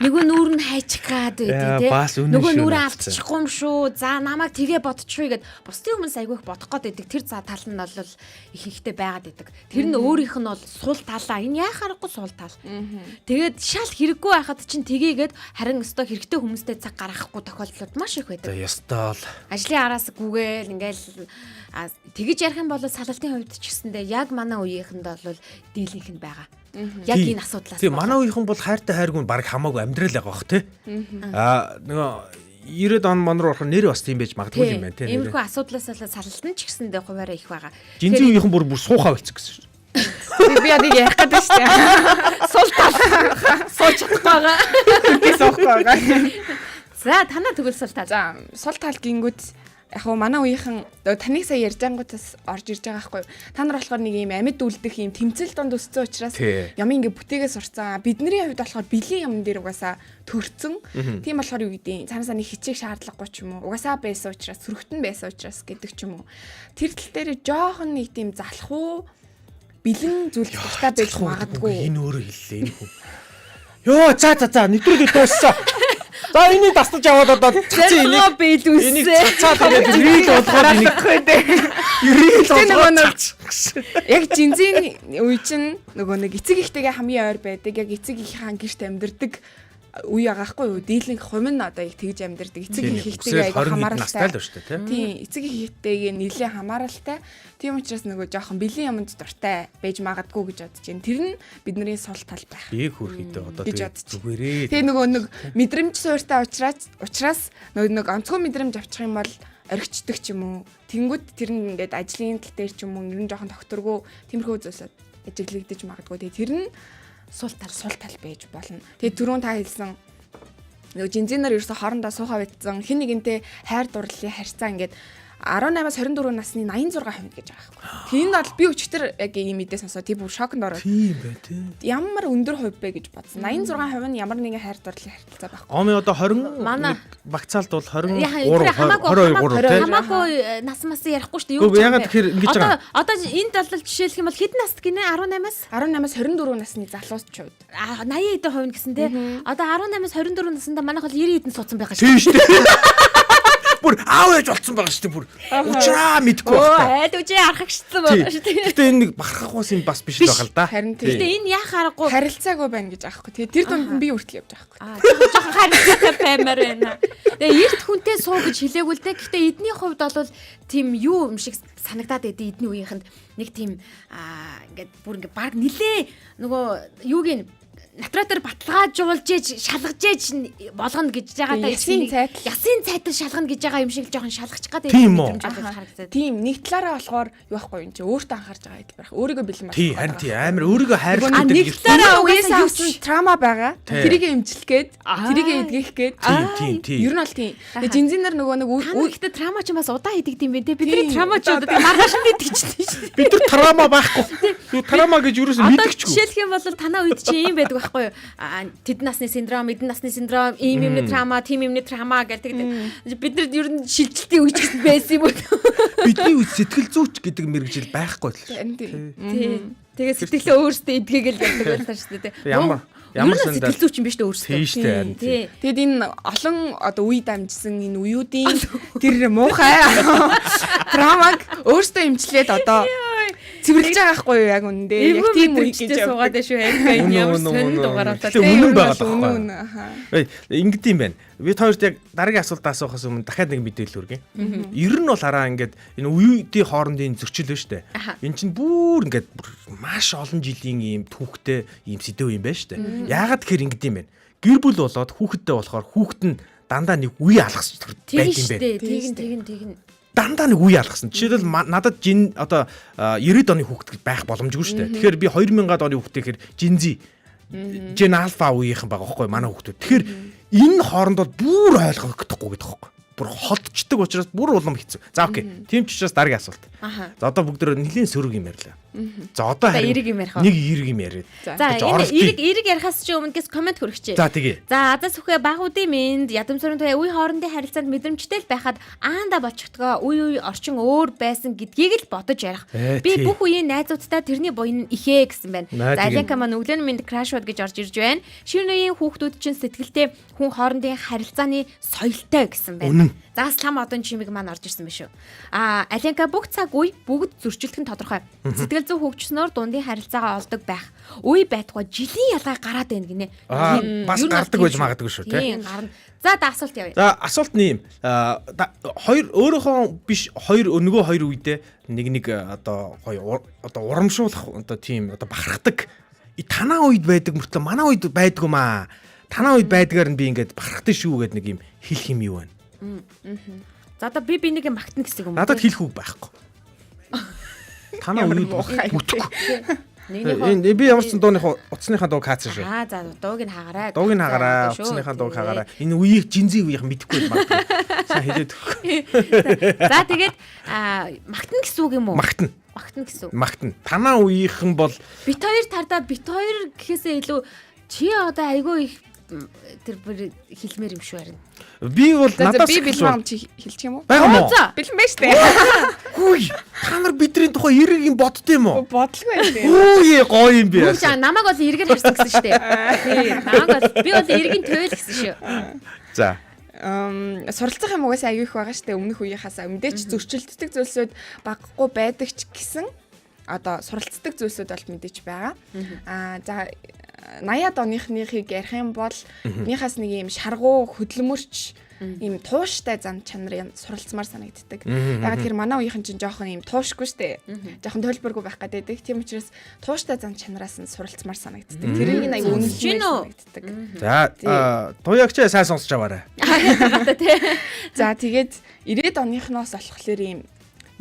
Speaker 3: Нөгөө нүүр нь хайчих гад байдаг те. Нөгөө нүрээ алдчихгүй юм шүү. За намайг тгээ бодчихгүй гэд бусдын хүмүүс айгу их бодох гээд байдаг. Тэр тал нь бол их ихтэй байгаад байдаг. Тэр нь өөрийнх нь бол сул талаа. Энэ яхаарахгүй сул тал. Тэгээд шал хэрэггүй байхад чинь тгээгээд харин өстой хэрэгтэй хүмүүстэй цаг гаргахгүй тохиолдлууд маш их байдаг.
Speaker 5: Ястаа л.
Speaker 3: Ажлын араас гүгээл ингээл тэгэж ярих юм бол салалтын хувьд ч гэсэндээ яг манай үеийнхэнд бол дийлийнх нь байгаа. Яг энэ асуудлаас.
Speaker 5: Тийм манай үеийнхэн бол хайртай хайргүй баг хамаагүй амьдрал байгаа бох те. Нөгөө 90-ад он монроо орох нэр бас тийм байж магадгүй юм байна те.
Speaker 3: Иймэрхүү асуудлаас л салалтан ч гэсэндээ хуваараа их байгаа.
Speaker 5: Жинзэн үеийнхэн бүр суухаа болчих гэсэн шүү.
Speaker 6: Би яг ярих гэдэг шүү дээ.
Speaker 3: Сул тал суучих байгаа.
Speaker 6: Би суухгүй байгаа.
Speaker 3: За танаа тэгвэл сул тал.
Speaker 6: За сул тал гингүүд яг хөө манай үеийнхэн таныг сая ярьж ангуудаас орж ирж байгаа байхгүй юу. Та нар болохоор нэг юм амьд үлдэх юм тэмцэл донд өссөн учраас юм ингээ бүтээгээ сурцсан. Бидний хувьд болохоор бэлгийн юм дээр угаасаа төрцөн. Тийм болохоор юу гэдэг цаанасаа нэг хичээх шаардлагагүй ч юм уу. Угаасаа байсан учраас сөрөгтөн байсан учраас гэдэг ч юм уу. Тэр тал дээр жоохон нэг тийм залхуу бэлэн зүйл дуртай байж магадгүй.
Speaker 5: Энэ өөрөө хэллээ энэ хүн. Йоо за нэвтрүүлэг дууссан. За энийг дастаж аваад одоо
Speaker 3: Зэрэг биелүүлсэн.
Speaker 5: Энийг цацаад тэгээд рил болгоод энийг рил болгоод
Speaker 6: яг жинзийн үе чинь нөгөө нэг эцэг ихтэйгээ хамгийн ойр байдаг. Яг эцэг ихийн гэрт амьдардаг үе байгаа хгүй юу? Дийлэнх хувь нь одоо их тэгж амьдардаг. Эцэг ихтэйгээ аяга хамааралтай. Тийм, эцэг ихтэйгээ нэлээ хамааралтай. Тийм учраас нөгөө жоохон бэлэн юмд дуртай байж магадгүй гэж бодож байна. Тэр нь бидний сул тал байх.
Speaker 5: Бийг хүрхийдээ одоо зүгээрээ.
Speaker 6: Тэгээ нөгөө нэг мэдрэмж суурьтай учраас нөгөө онцгой мэдрэмж авчих юм бол орхичдаг ч юм уу. Тэнгүүд тэр нь ингээд ажлын тал дээр ч юм уу нэр нь жоохон докторгүй тиймэрхүү зүйлсэд ажиглагдаж магадгүй. Тэгээ тэр нь сул тал байж болно. Тэгээ түрүүн та хэлсэн нөгөө жинзинаар ерөөсө хоорондоо суухаа байтсан хин нэгэнтэй хайр дурлалын харьцаа ингээд 18-аас 24 насны 86% гэж байгаа байхгүй. Тийм бол би өчтөр яг ийм мэдээ сонсоо тийм бүр шокнд ороод.
Speaker 5: Тийм бай тийм.
Speaker 6: Ямар өндөр хувь бэ гэж бодсон. 86% нь ямар нэгэн хайр дурлалын харилцаа байхгүй.
Speaker 5: Омын одоо 20 багцаалд бол 22
Speaker 3: хамаагүй нас мас ярихгүй шүү дээ. Юу
Speaker 5: гэж ягаад тэгэхээр ингэж байгаа.
Speaker 3: Одоо энд бол жишээлх юм бол хэдэн наст гинэ
Speaker 6: 18-аас 24 насны залуучууд.
Speaker 3: 80 эдэн хувь гэсэн те. Одоо 18-аас 24 наснда манайх бол 90 эдэн суудсан байгаа шүү.
Speaker 5: Тийм шүү дээ. Бүр аав ээж болцсон байгаа шүү дээ бүр. Учраа мэдгүй байна.
Speaker 3: Айд үжи архагчсан байгаа шүү дээ.
Speaker 5: Гэтэ энэ нэг бахархахуус юм бас биш л байгаа л да.
Speaker 6: Харин
Speaker 3: тийм. Гэтэ энэ яах аргагүй
Speaker 6: харилцаагүй байна гэж аахгүй. Тэгээ тэр дунд нь би хүртэл явж байгаа байхгүй.
Speaker 3: Жоохон харилцаатай баймаар байна. Тэгээ эрт хүнтэй суу гэж хэлээгүй л дээ. Гэтэ эдний хувьд бол тийм юу юм шиг санагдаад байдیں۔ Эдний үеийнхэнд нэг тийм ингээд бүр ингээд баг нилээ нөгөө юуг нь натратор баталгаажуулж ээж шалгаж ээж болгоно гэж байгаа та ясын цайтал шалгана гэж байгаа юм шиг жоохон шалгачих гэдэг
Speaker 5: юм
Speaker 3: харагдаад.
Speaker 6: Тийм нэг талаараа болохоор юу байхгүй юм чи өөртөө анхаарч байгаа хэлбэр байх. Өөрийгөө бэлэн байх.
Speaker 5: Тийм харин тийм амар өөрийгөө хайрлах
Speaker 3: гэдэг
Speaker 6: нэг талаараа угаасаа авсан трама байгаа. Тэрийг эмчлэх гээд тэрийг эдгэх гээд.
Speaker 5: Тийм.
Speaker 6: Ер нь бол тийм. Тэгээ жинзинээр нөгөө нэг
Speaker 3: үүрэгтэй трама ч бас удаа хийдэг юм бэ те. Бидний трамачууд маргааш нь идэгч тийм шүү дээ.
Speaker 5: Бид нар трама байхгүй. Юу трама гэж юу ч мэдчихгүй.
Speaker 3: Жишээлх юм бол танаа үед чи юм байдаг байхгүй юу? Тэд насны синдром, эдэн насны синдром, ийм юмны трама, тийм юмны трама гэдэг. Бид нар ер нь шилжилтийн үеч гэсэн байсан юм уу?
Speaker 5: Бидний үед сэтгэл зүйч гэдэг мэрэгжил байхгүй л.
Speaker 3: Тийм. Тэгээ сэтгэлээ өөрсдөө эдгэгээл гэдэг байлаа шүү дээ.
Speaker 5: Ямар сандаа
Speaker 3: сэтгэл зүйч юм биш үү өөрсдөө.
Speaker 5: Тийм.
Speaker 6: Тэгэд энэ олон одоо үе дамжсан энэ үеүүдийн тэр муухай трамаг өөрсдөө эмчлээд одоо цэвэрлж байгаа байхгүй юу яг үнэндээ яг тийм үе гэж
Speaker 3: суугаад шүү хайртай ямар сонин дугаараатаа
Speaker 5: үнэн байгаа байхгүй. Ингэдэг юм байна. Бид хоёрт яг дараагийн асуулт асуухаас өмнө дахиад нэг мэдээлэл хүргэе. Ер нь бол хараа ингээд энэ үеийн хоорондын зөрчил байна шүү дээ. Энд чинь бүр ингээд маш олон жилийн ийм түүхтэй ийм сэдв юм байна шүү дээ. Яагаад тэгэхээр ингэдэг юм бэ? Гэр бүл болоод хүүхэдтэй болохоор хүүхэд нь дандаа нэг үе алгасч байт юм байна.
Speaker 3: Тэгин.
Speaker 5: Дандаа нэг үе алгасан. Жишээлбэл надад одоо 90-ад оны хүүхэд байх боломжгүй шүү дээ. Тэгэхээр би 2000-ад оны хүүхдээ гэхээр жинзи Gen Alpha үеийнхэн байгаа байхгүй манай хүүхдүүд. Тэгэхээр энэ хоорондоо бүр ойлгогдохгүй гэдэг байхгүй. Бүр холдчихдаг учраас бүр улам хэцүү. За окей. Тийм ч учраас дараагийн асуулт. За одоо бүгд нэлийн сөрөг юм ярьлаа. За одоо харин
Speaker 3: эрэг юм ярих уу?
Speaker 5: нэг эрэг юм яриад.
Speaker 3: За энэ эрэг ярихаас чи өмнөөс комент хүргэчээ.
Speaker 5: За тэгээ.
Speaker 3: За азас үхэ багуудын минь ядамсрын туяа үе хоорондын харилцаанд мэдрэмжтэй л байхад аанда болчихдгоо үе орчин өөр байсан гэдгийг л бодож ярих. Би бүх үеийн найзуудтай тэрний буян ихээ гэсэн байна. За Аленка маань өглөөний минь крашууд гэж орж ирж байна. Шинэ үеийн хүүхдүүд чинь сэтгэлтэй хүн хоорондын харилцааны соёлтой гэсэн байна. За слам одон чимиг маань орж ирсэн биш үү. Аленка бүх цаг үе бүгд зөрчилдөх нь тодорхой. Сэтгэл зүй хөгжснөөр дундын харилцаагаа олдог байх. Үе байтугай жилийн ялгаа гараад байна гинэ.
Speaker 5: Бас гардаг байж магадгүй шүү
Speaker 3: тийм гарна. За асуулт явъя.
Speaker 5: За асуулт нь юм. Хоёр өөрөөхөө биш нөгөө хоёр үедээ нэг одоо гоё одоо урамшуулах одоо тийм одоо бахархдаг. Танаа үед байдаг мөртлөө манай үед байдгүй маа. Танаа үед байдгаар нь би ингээд бахархдаг шүү гэдэг нэг юм хэлэх юм юу байна.
Speaker 3: За одоо би нэг юм магтна гэсэн юм.
Speaker 5: Надад хэлэх үг байхгүй. Танаа үед бүтэхгүй. Би ямар ч дууны утасныхаа дууг хаацсан шүү.
Speaker 3: За дууг нь хаагаарай.
Speaker 5: Дууг нь хаагаарай. Утасныхаа дууг хаагаарай. Энэ үеийг жинзээ үеийг мэдэхгүй байна. Сайн хэлээд өгөх.
Speaker 3: За тэгээд магтна гэсэн үг юм уу?
Speaker 5: Магтна.
Speaker 3: Магтна гэсэн үг.
Speaker 5: Магтна. Танаа үеийнхэн бол
Speaker 3: бит хоёр тардаад бит хоёр гэхээсээ илүү чи одоо айгүй их тэр хэлмээр юм шүү харин.
Speaker 5: Би бол надаас
Speaker 6: би бэлмам чи хэлчих юм уу?
Speaker 5: Байгаа мó.
Speaker 6: Бэлэн байж тээ.
Speaker 5: Хүй. Та нар бидний тухай эрэг юм бодд юм уу?
Speaker 6: Бодлого байх.
Speaker 5: Хүй гоё юм би.
Speaker 3: Үгүй намайг бол эргээр харсан гэсэн шүү дээ. Тий. Намайг бол би бол эргийн төөл гэсэн шүү.
Speaker 5: За.
Speaker 6: Суралцах юм угаасаа аягүй их байгаа штэ өмнөх үеийнхаас мэдээч зөрчилддөг зүйлсүүд багахгүй байдаг ч гэсэн одоо суралцдаг зүйлсүүд бол мэдээч байгаа. За 80-аад оныхныг ярих юм бол энийхээс нэг юм шаргуу хөдөлмөрч ийм тууштай зам чанар суралцмаар санагддаг. Яг тэр манай үеийнхэн чинь жоохон ийм туушгүй штэ. Жоохон төлбөргүй байх гэдэг. Тийм учраас тууштай зам чанараас нь суралцмаар санагддаг. Тэрийг нь аягүй үнэлж санагддаг.
Speaker 5: За туяагч сайн сонсож аваарай.
Speaker 6: За тэгээд 90-ад оныхноос болохоор ийм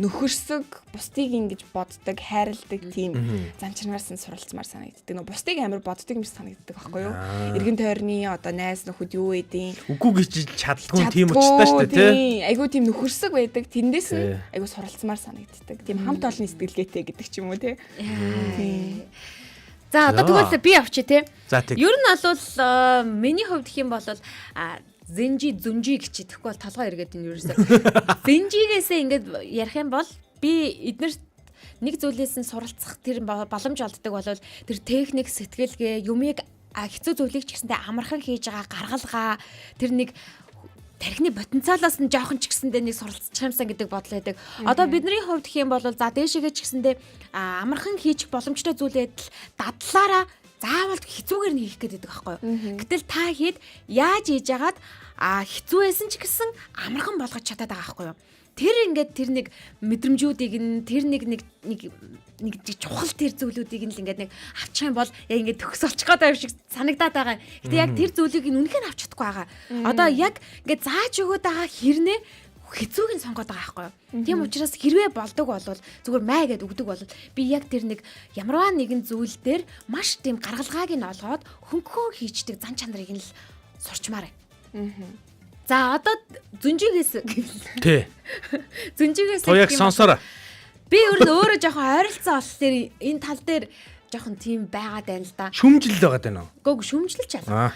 Speaker 6: нөхөрсөг бусдыг ингэж боддог, хайрладаг тийм зам чанараас нь суралцмаар санагддаг. Нөө бусдыг амар боддог юм шиг санагддаг байхгүй юу? Эргэн тойрны одоо найз нөхөд юу эдийн
Speaker 5: үгүй гэж чаддгүй тийм учраас шүү дээ тий.
Speaker 6: Айгуу тийм нөхөрсөг байдаг. Тэндээс нь айгуу суралцмаар санагддаг. Тийм хамт олонний сэтгэлгээтэй гэдэг ч юм уу тий.
Speaker 3: За одоо тэгвэл би авчи тий. Ер нь бол миний хувьд гэх юм бол зэнжи зүнжи гэж тэгэхгүй бол толгой эргээд энэ юусэн. Зэнжигээсээ ингээд ярих юм бол би эднэрт нэг зүйлээс нь суралцах тэр боломж олддог бол тэр техник сэтгэлгээ юмыг хэцүү зүйлийг ч гэсэндээ амархан хийж байгаа гаргалгаа тэр нэг тархины потенциалаас нь жоохон ч гэсэндээ нэг суралцчих юмсан гэдэг бодол байдаг. Одоо бидний хувьд гэх юм бол за дээшээгээ ч гэсэндээ амархан хийж боломжтой зүйлээд л дадлаараа заавал хэцүүгээр нь хийх гэдэг байхгүй юу. Гэтэл та хэд яаж хийж яагаад хэцүү байсан ч гэсэн амархан болгож чадаад байгаа байхгүй юу. Тэр ингээд тэр нэг мэдрэмжүүдийг нь тэр нэг чухал тэр зүйлүүдийг нь л ингээд нэг авчих юм бол яг ингээд төгс олчих гээд байгаа шиг санагдаад байгаа. Гэтэ яг тэр зүйлийг нь үнэхээр авч чадахгүй байгаа. Одоо яг ингээд зааж өгöd байгаа хэрнээ хэцүүг нь сонгоод байгаа байхгүй юу. Тийм учраас хэрвээ болдог бол зүгээр маа гэд өгдөг бол би яг тэр нэг ямарваа нэгэн зүйл дээр маш тийм гаргалгааг нь олгоод хөнгөн хийчдэг зан чанарыг нь л сурчмаар. За одоо зүнжигээс
Speaker 5: тий.
Speaker 3: Зүнжигээс
Speaker 5: яг сонсороо.
Speaker 3: Би өөрөө жоохон ойролцоо олол энэ тал дээр жоохон тийм байгаад байна л да.
Speaker 5: Шүмжил байгаад байна уу?
Speaker 3: Гүг шүмжилж чадна.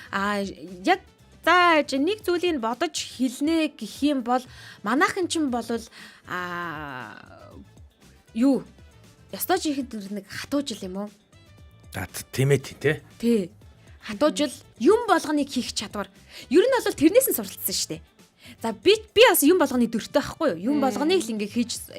Speaker 3: Яг за нэг зүйлийг бодож хэлнэ гэх юм бол манайхан ч юм бол юу ёстой ч ихэд нэг хатуужил юм уу?
Speaker 5: Тийм ээ тий.
Speaker 3: Тий. Хатуужил юм болгоныг хийх чадвар. Ер нь бол тэрнээс нь суралцсан шүү дээ. За би бас юм болгоны дөрөвтэй байхгүй юу? Юм болгоныг л ингээ хийж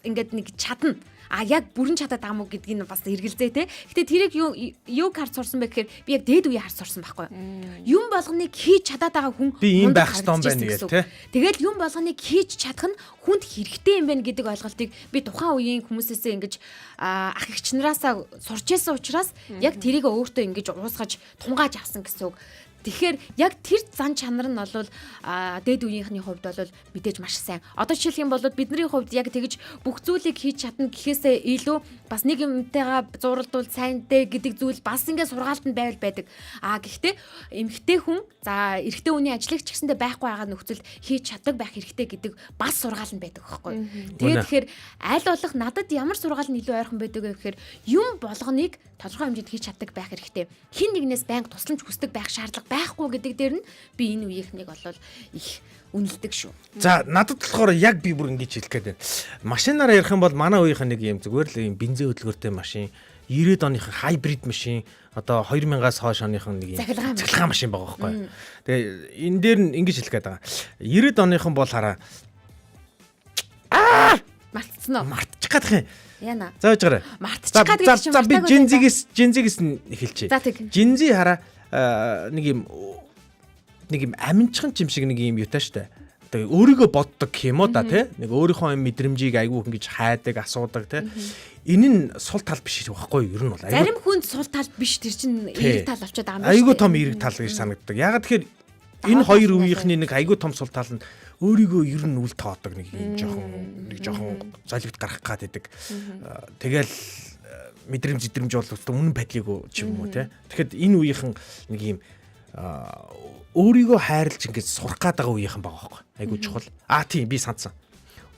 Speaker 3: ингээд нэг чадна. Яг бүрэн чадаад байгаа мó гэдгийг нь бас эргэлзээ те. Гэтэ тэрийг юу харж сурсан бэ гэхээр би яг дээд үе харж сурсан байхгүй юу? Юм болгоныг хийж чадаад байгаа хүн
Speaker 5: би юм байх ёстой юм байна гэх те.
Speaker 3: Тэгээд юм болгоныг хийж чадах нь хүнд хэрэгтэй юм байна гэдэг ойлголтыг би тухайн үеийн хүмүүсээсээ ингэж ах эгч нараасаа сурч байсан учраас яг тэрийг өөртөө ингэж уусгаж тунгааж авсан гэсэн үг. Тэгэхээр яг тэр зан чанар нь бол дээд үеийнхний хувьд бол мэдээж маш сайн. Одоо жишээлх юм бол бидний хувьд яг тэгж бүх зүйлийг хийж чадна гэхээсээ илүү бас нэг юмтайгаа зуралдвал сайн дээ гэдэг зүйл бас ингээд сургаалтанд байвал байдаг. Гэхдээ эмэгтэй хүн за эрэгтэй хүний ажлыг ч гэсэндээ байхгүй байгаа нөхцөлд хийж чаддаг байх хэрэгтэй гэдэг бас сургаалт байдаг байхгүй. Тэгэхээр аль болох надад ямар сургаал нь илүү ойрхон байдаг вэ гэхээр юм болгоныг тодорхой хэмжээнд хийж чаддаг байх хэрэгтэй. Хин нэгнээс байнга тусламж хүсдэг байх шаардлага байхгүй гэдэг дээр нь би энэ үеийнхнийг бол их үнэлдэг шүү.
Speaker 5: За надад болохоор яг би бүр ингэж хэлэх гээд байна. Машинаар ярих юм бол манай үеийнхэн нэг юм зүгээр л юм бензин хөдөлгөөртэй машин 90-ад оныхон хайбрид машин одоо 2000-аас хойш оныхон нэг юм цахилгаан машин байгаа байхгүй. Тэгээ энэ дээр нь ингэж хэлэх гээд байгаа. 90-ад оныхон бол хараа
Speaker 3: мартцсан уу?
Speaker 5: Мартчих гадах юм.
Speaker 3: Яна.
Speaker 5: За байж гараа.
Speaker 3: Мартчих гад гэж чинь
Speaker 5: би Жинзигээс нь хэлчихье.
Speaker 3: За тэг.
Speaker 5: Жинзи хараа нэг юм аминчхан юм шиг нэг юм юутай штэ. Одоо өөрийгөө боддог юм уу да тий? Нэг өөрийнхөө мэдрэмжийг айгүй ингэж хайдаг, асуудаг тий. Энэ нь сул тал биш байхгүй юу? Ер нь бол айгүй.
Speaker 3: Зарим хүнд сул тал биш тэр чинь эерэг тал болчиход байгаа юм
Speaker 5: шүү. Айгүй том эерэг тал гэж санагддаг. Ягаад тэгэхээр энэ хоёр үеийнхний нэг айгүй том сул тал нь өөрийгөө ер нь үл тоодог нэг юм жоохон золигт гарах гэдэг. Тэгэл мэдрэмж бол үнэн байдлыг ч юм уу те. Тэгэхэд энэ үеийнхэн нэг юм өөрийгөө хайрлж ингэж сурах гээд байгаа үеийнхэн байгаа байхгүй. Айгүй чухал. Тийм би сандсан.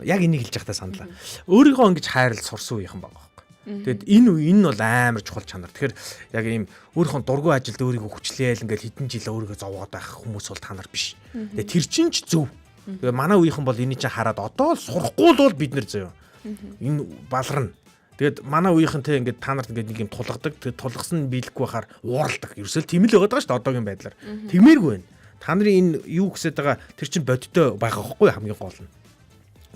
Speaker 5: Яг энийг хэлж байхдаа саналаа. Өөрийгөө ингэж хайрлж сурсан үеийнхэн байгаа байхгүй. Тэгэд энэ бол амар чухал чанар. Тэгэхээр яг ийм өөрийнхөө дургүй ажилд өөрийгөө хүчлээл ингээл хэдэн жил өөрийгөө зовоод байх хүмүүс бол та нар биш. Тэгээ тэр чинь ч зөв. Тэгээ манай үеийнхэн бол энийг чинь хараад одоо л сурахгүй л бол бид нэр зөө. Энэ баларна. Тэгээд манай үеийнхэнтэй ингээд та нарт ингээд нэг юм тулгадаг. Тэгээд тулгасан нь биелэхгүй байхаар ууралдаг. Ерөөсөө тийм л байгаа шүү дээ одоогийн байдлаар. Тэгмээргүй байна. Та нарын энэ юу гэсэд байгаа тэр чинь бодиттой байгаа байхгүй хамгийн гол нь.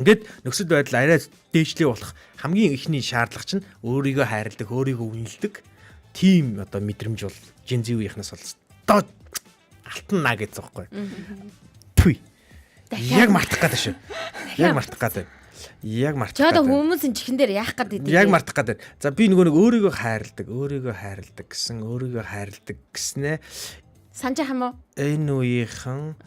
Speaker 5: Ингээд нөхцөл байдал арай дээшлээ болох хамгийн ихний шаардлага чинь өөрийгөө хайрладаг, өөрийгөө үнэлдэг тийм одоо мэдрэмж бол Жинзи үеийнхнээс бол одоо алтна гэж байгаа байхгүй. Түй. Яг мартах гэдэг шүү. Яг мартах гэдэг. Яг мартах.
Speaker 3: Чад хүмүүсийн чихэн дээр яах гэдэг.
Speaker 5: Яг мартах гэдэг. За би нөгөө өөрийгөө хайрладаг гэснээ
Speaker 3: санаж хам уу?
Speaker 5: Энэ үеийнхэн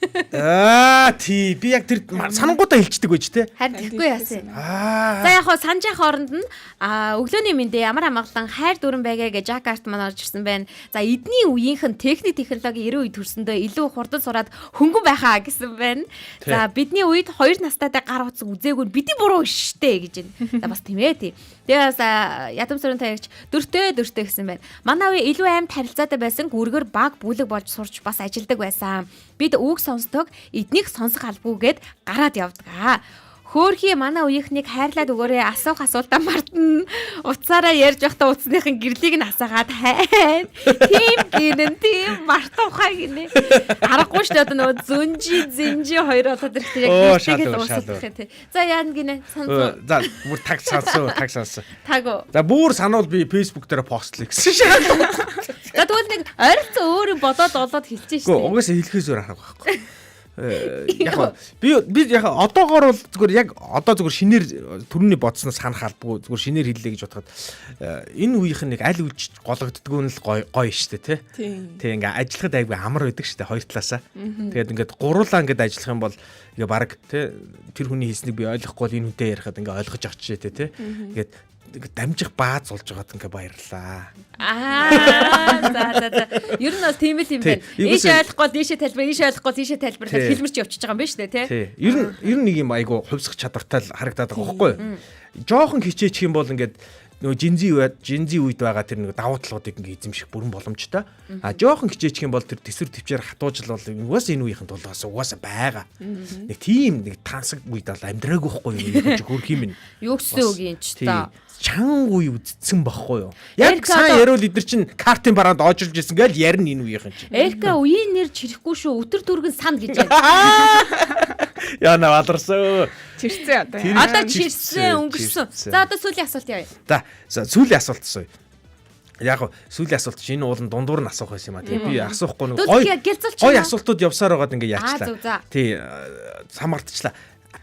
Speaker 5: би яг тэр санангуудаа хэлцдэг байж тээ.
Speaker 3: Харин тэггүй яасан. За яг хоо санжих оронд нь өглөөний мэндэ ямар амгалан хайр дүрэн байгээ гэж Жак Артман орж ирсэн байна. За эдний үеийнхэн техник технологи 90 үед төрсөндөө илүү хурдан сураад хөнгөн байхаа гэсэн байна. За бидний үед 2 настайтай гар утас үзээгүй бидний буруу шттэ гэж байна. За бас тийм ээ тий. Тэгээ бас ядамсрын таягч дөртөө гэсэн байна. Манай үе илүү аим харилцаатай байсан гүргэр баг бүлэг болж сурч бас ажилдаг байсан. Бид үг сонсдог, эднийг сонсох албагүйгээд гараад явдаг. Хөөхий манай үеийнхнийг хайрлаад өгөөрэй, асуух асуултаа мартна. Уцаараа ярьж байхдаа уцсныхын гэрлийг нь асаагаад хайр. Тийм мартахаа гинэ. Аргагүй шүү дээ одоо нөгөө зинжи хоёр болоод ирэхдээ яг гэрлийг уусах тий. За яа гинэ санаа.
Speaker 5: За бүр таг сонсоо.
Speaker 3: Таг уу.
Speaker 5: За бүр санаул би Facebook дээр постлээ гэсэн шээ.
Speaker 3: За тэгвэл нэг ойролцоо өөрийн бодоод хэлчихэж шүү дээ.
Speaker 5: Угаасаа хэлэхээс өөр арга байхгүй. Яг би яг одоогоор бол зүгээр яг одоо зүгээр шинээр төрөний бодсноос санах албагүй зүгээр шинээр хэллээ гэж бодоход энэ үеийнх нь нэг аль үлж гологддггүй нь л гоё штэ тий ингээ ажиллахад айгүй амар байдаг штэ хоёр талаасаа тэгээд ингээд гуруулаа ингээд ажиллах юм бол ингээ баг тий тэр хүний хэлснийг би ойлгохгүй бол энэ хүнтэй ярихад ингээ ойлгож авч чишээ тий ингээд дамжих бааз болж байгаад ингээ баярлаа.
Speaker 3: За. Ер нь бас тийм л юм байна. Ийш ойлгохгүй дийшээ тайлбар, ийш ойлгохгүй тийшээ тайлбар гэж хэлмэрч явчихж байгаа юм байна шүү дээ, тий.
Speaker 5: Ер нь нэг юм айгу хувьсах чадвартай л харагдаад байгаа байхгүй юу? Жохон хичээчих юм бол ингээд нөгөө жинзи үед байгаа тэр нэг давуу талуудыг ингээ эзэмших бүрэн боломжтой. Жохон хичээчих юм бол тэр төсвөр төвчээр хатуужл бол угаасаа энэ үеийнхэн тулгаас угаасаа байгаа. Нэг тийм нэг тансаг үед бол амьдраагүй байхгүй юу? Хөрх юм нь.
Speaker 3: Юу гэсэн үг юм ч та.
Speaker 5: Чанга үе үдцсэн байхгүй юу? Яг сайн яриул эдэр чинь картын бараанд оожирж ирсэн гээл ярина энэ үеийнхэн чинь.
Speaker 3: Эрка үеийн нэр чирэхгүй шүү. Өтөр дүргэн санд гэж байна.
Speaker 5: Яна валарсан.
Speaker 6: Чирсэн одоо.
Speaker 3: Одоо чирсэн, өнгөрсөн. За одоо сүүлийн асуулт явъя.
Speaker 5: За сүүлийн асуулт асууя. Яг сүүлийн асуулт чинь энэ уулын дундуур нь асуух байсан юм а. Тэгээ би асуухгүй нэг гоё асуултууд явсаар байгаад ингээ яачлаа. Тий самартчлаа.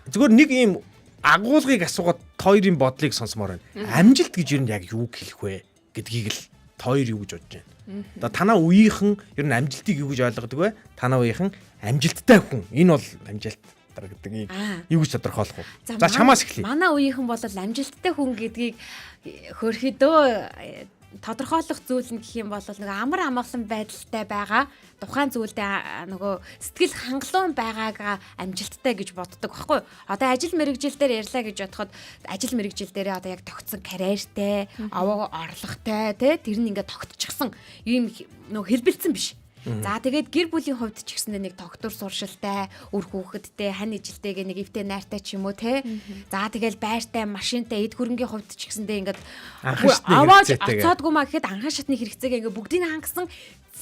Speaker 5: Зүгээр нэг ийм агуулгыг асуугаад хоёрын бодлыг сонсомоор байна. Амжилт гэж юу нь яг юу хэлэх вэ гэдгийг л хоёр юу гэж бодож байна. Одоо танаа үеийнхэн ер нь амжилтыг юу гэж ойлгодог вэ? Танаа үеийнхэн амжилттай хүн. Энэ бол амжилт гэдэг юу гэж тодорхойлох вэ? За чамаас эхлэе.
Speaker 3: Манай үеийнхэн бол амжилттай хүн гэдгийг хөрхөдөө тодорхойлох зүйл нь гэх юм бол нөгөө амар амгалан байдалтай байгаа тухайн зүйлдээ нөгөө сэтгэл хангалуун байгаагаа амжилттай гэж боддог байхгүй. Одоо ажил мэргэжил дээр ярьлаа гэж бодоход ажил мэргэжил дээрээ одоо яг тогтсон карьертэй, овоо орлоготой тэр нь ингээд тогтчихсан ийм нөгөө хэлбэлцсэн биш. За тэгээд гэр бүлийн хувьд ч гэсэндээ нэг доктор суршилтай, үр хүүхэдтэй, хань ижилтэйгээ нэг эвтэй найртай ч юм уу те. За тэгэл байртай, машинтай, эд хөрөнгийн хувьд ч гэсэндээ ингээд аваад оцоодгүй маа гэхэд анхан шатны хэрэгцээгээ ингээд бүгдийг хангасан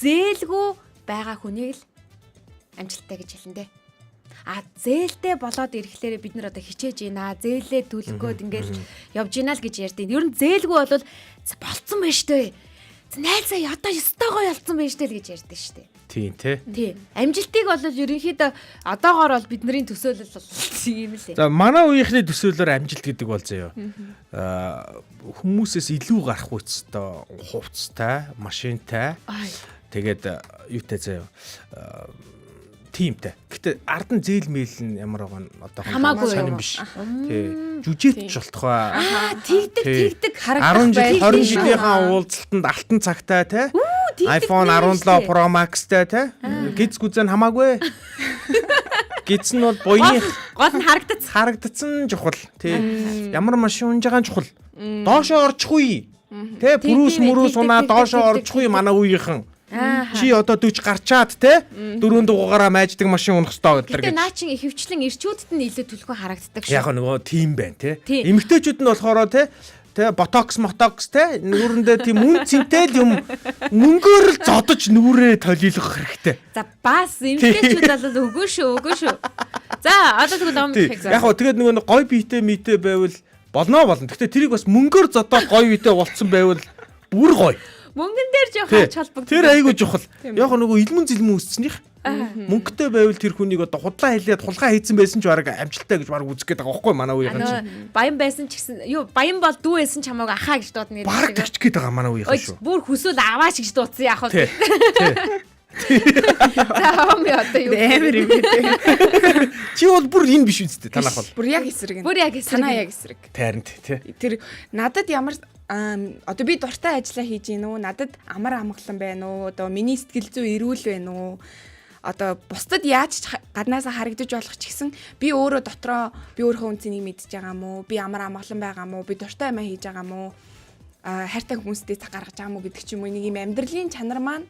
Speaker 3: зээлгүй байгаа хүнийг л амжилттай гэж хэлнэ. А зээлтэй болоод ирэхлээр бид нар одоо хичээж ийна, зээлээ түлхгөөд ингээд явж ийна л гэж ярьдیں۔ Ер нь зээлгүй бол болцсон байж тээ. Найзаа одоо ёстойгоо ялцсан байж тэл гэж ярьдэн штэ.
Speaker 5: Тийм тий.
Speaker 3: Амжилтыг бол ерөнхийдөө одоогоор бол бидний төсөөлөл бол юм л ээ.
Speaker 5: За манай үеийнхний төсөөлөөр амжилт гэдэг бол заяа. Хүмүүсээс илүү гарах үстэй, хувцастай, машинтай. Тэгээд юутай заяа. Тимтэй. Гэтэ ард нь зээл мэйл нь ямар байгаа нь одоо сонирн биш. Тий. Жүжигч болтохоо.
Speaker 3: Тэгдэг
Speaker 5: 10 жилийнхаа уулзалтанд алтан цагтай тий. iPhone 17 Pro Max-тай тий. Гиз гүзэн хамаагүй. Гиз нь бол буйны
Speaker 3: гол нь
Speaker 5: харагдсан чухал тий. Ямар машин унж байгаа нь чухал. Доошоо орчихгүй. Тий. Бүрүүс унаа доошоо орчихгүй манай үеийнхэн. Чи одоо 40 гарчаад те 4 дугаараа майждаг машин унах хэрэгтэй гэдэг.
Speaker 3: Тэгээ наа чин ихэвчлэн ирчүүдэд нь илүү төлхөө харагддаг шүү.
Speaker 5: Яг нөгөө тийм байна те. Эмэгтэйчүүд нь болохоор те ботокс те нүүрэндээ тийм үн цэнтэй л юм мөнгөөр л зодож нүрээ толийлох хэрэгтэй.
Speaker 3: За бас эмэгтэйчүүд бол үгүй шүү. За одоо тэгвэл ном
Speaker 5: яг гоо тэгээд нөгөө гой биетэй митэй байвал болно. Гэхдээ тэрийг бас мөнгөөр зодоод гой биетэй болцсон байвал бүр гоё.
Speaker 3: Мөнгөн дээр жоох хач холбогдсон.
Speaker 5: Тэр айгүй чухал. Яг нөгөө илмэн зилмэн үсцнийх. Мөнгөтэй байвал тэр хүнийг одоо худлаа хэлээд хулгай хийсэн байсан ч бараг амжилттай гэж бараг үзэх гээд байгаа байхгүй манай үеийнхэн чинь.
Speaker 3: Баян байсан ч гэсэн баян бол дүү байсан ч хамаагүй ахаа гэж дуудна гэдэг.
Speaker 5: Бараг тэгч гээд байгаа манай үеийнхэн шүү.
Speaker 3: Бүр хүсвэл аваач гэж дуудсан яах вэ? За ми одоо юу амар юм бэ?
Speaker 5: Чи бол бүр энэ биш үстэй танах бол.
Speaker 6: Бүр яг эсрэг. Танаа яг эсрэг.
Speaker 5: Тайрнт тий.
Speaker 6: Тэр надад ямар одоо би дуртай ажиллаа хийж гин үү? Надад амар амгалан байна уу? Одоо миний сэтгэл зүй эрүүл байна уу? Одоо бусдад яаж гаднаасаа харагдаж болох ч гэсэн би өөрөө дотроо би өөрийнхөө үнцнийг мэдж байгаа мó? Би амар амгалан байгаа мó? Би дуртай юм хийж байгаа мó? Хайртай хүмүүстэй цаг гаргаж байгаа мó гэдэг ч юм уу. Нэг юм амьдралын чанар маань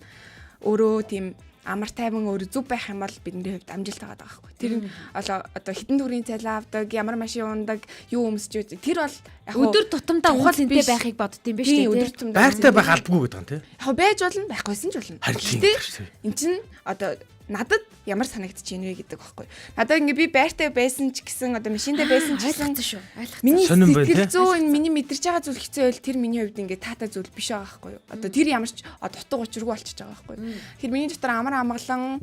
Speaker 6: өөрөө тийм амар тайван өөр зүв байх юм бол бидний хувьд амжилт байгаа байхгүй. Тэр нь одоо хитэн төрийн цалин авдаг, ямар машин ундаг, юу өмсөж тэр бол яг
Speaker 3: өдөр тутамдаа ухаал энтэй байхыг боддсон биш үү?
Speaker 6: Өдөр тутамдаа
Speaker 5: байртай байх албагүй гэдэг юм тий.
Speaker 6: Яг байж болно, байхгүйсэн ч болно.
Speaker 5: Гэхдээ
Speaker 6: эн чинь одоо надад ямар санагдчих юм бэ гэдэг байхгүй. Надад ингээ би байртай байсан ч гэсэн одоо машинтай байсан ч гэсэн
Speaker 3: шүү.
Speaker 6: Миний сэтгэл зүй миний мэдэрч байгаа зүйл хэцүү байл тэр миний хувьд ингээ таатай зүйл биш байгаа байхгүй юу. Одоо тэр ямар ч дутуу учиргүй болчихж байгаа байхгүй юу. Тэгэхээр миний дотор амар амгалан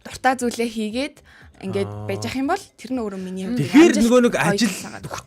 Speaker 6: дуртай зүйлээ хийгээд ингээд байж ах юм бол тэр нь өөрөө миний хувьд
Speaker 5: тэгэхээр нөгөө нэг ажил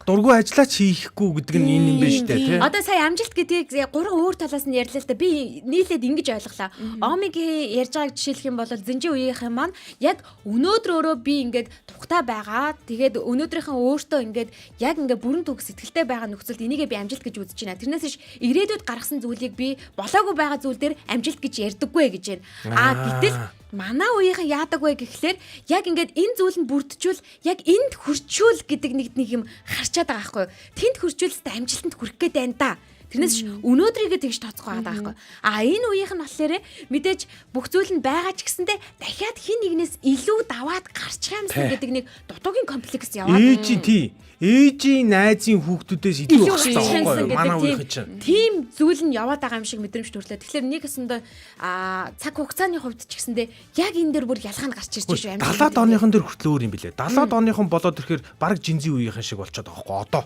Speaker 5: дургүй ажиллаач хийхгүй гэдэг нь энэ юм байна шүү дээ тий.
Speaker 3: Одоо сая амжилт гэдгийг 3 өөр талаас нь ярьлаа л да. Би нийлээд ингэж ойлголаа. Омигийн ярьж байгааг жишээлх юм бол зинжи үеийнхэн маань яг өнөөдөр өөрөө би ингээд тухтай байгаа. Тэгээд өнөөдрийнхээ өөртөө ингээд яг ингээд бүрэн төгс сэтгэлтэй байгаа нөхцөлд энийгээ би амжилт гэж үзэж байна. Тэрнээс ш ирээдүйд гаргасан зүйлийг би болоогүй байгаа зүйл дээр амжилт гэж ярьдаггүй гэж байна. Гэтэл манай үеийнхэн яадаг вэ гэхлээр яг ингээд энэ зүйл нь бүрдчүүл яг энд хүрчүүл гэдэг нэг юм харчаад байгаа байхгүй юу. Тэнд хүрчүүлстэй амжилтанд хүрэх гээд байна да. Тэрнээс өнөөдрийгээ тэгж тооцохгүй байгаа байхгүй. Энэ үеийнх нь болохоор мэдээж бүх зүйл нь байгаа ч гэсэндээ дахиад хин нэгнээс илүү даваад гарчих юмсан гэдэг нэг дутуугийн комплекс яваад.
Speaker 5: Ээжийн найзын хүүхдүүдээс илүү багтаа байхгүй манай үеийнхэн чинь.
Speaker 3: Тийм зүйл нь яваад байгаа юм шиг мэдрэмж төрлөө. Тэгэхээр нэг өсөндөө цаг хугацааны хувьд ч гэсэндээ яг энэ дээр бүр ялгаанд гарч ирж шүү амжилт.
Speaker 5: 70-аад оныхон дээр хүртэл өөр юм билээ. 70-аад оныхон болоод ирэхээр баг жинзийн үеийнхэн шиг болчиход байгаа байхгүй одоо.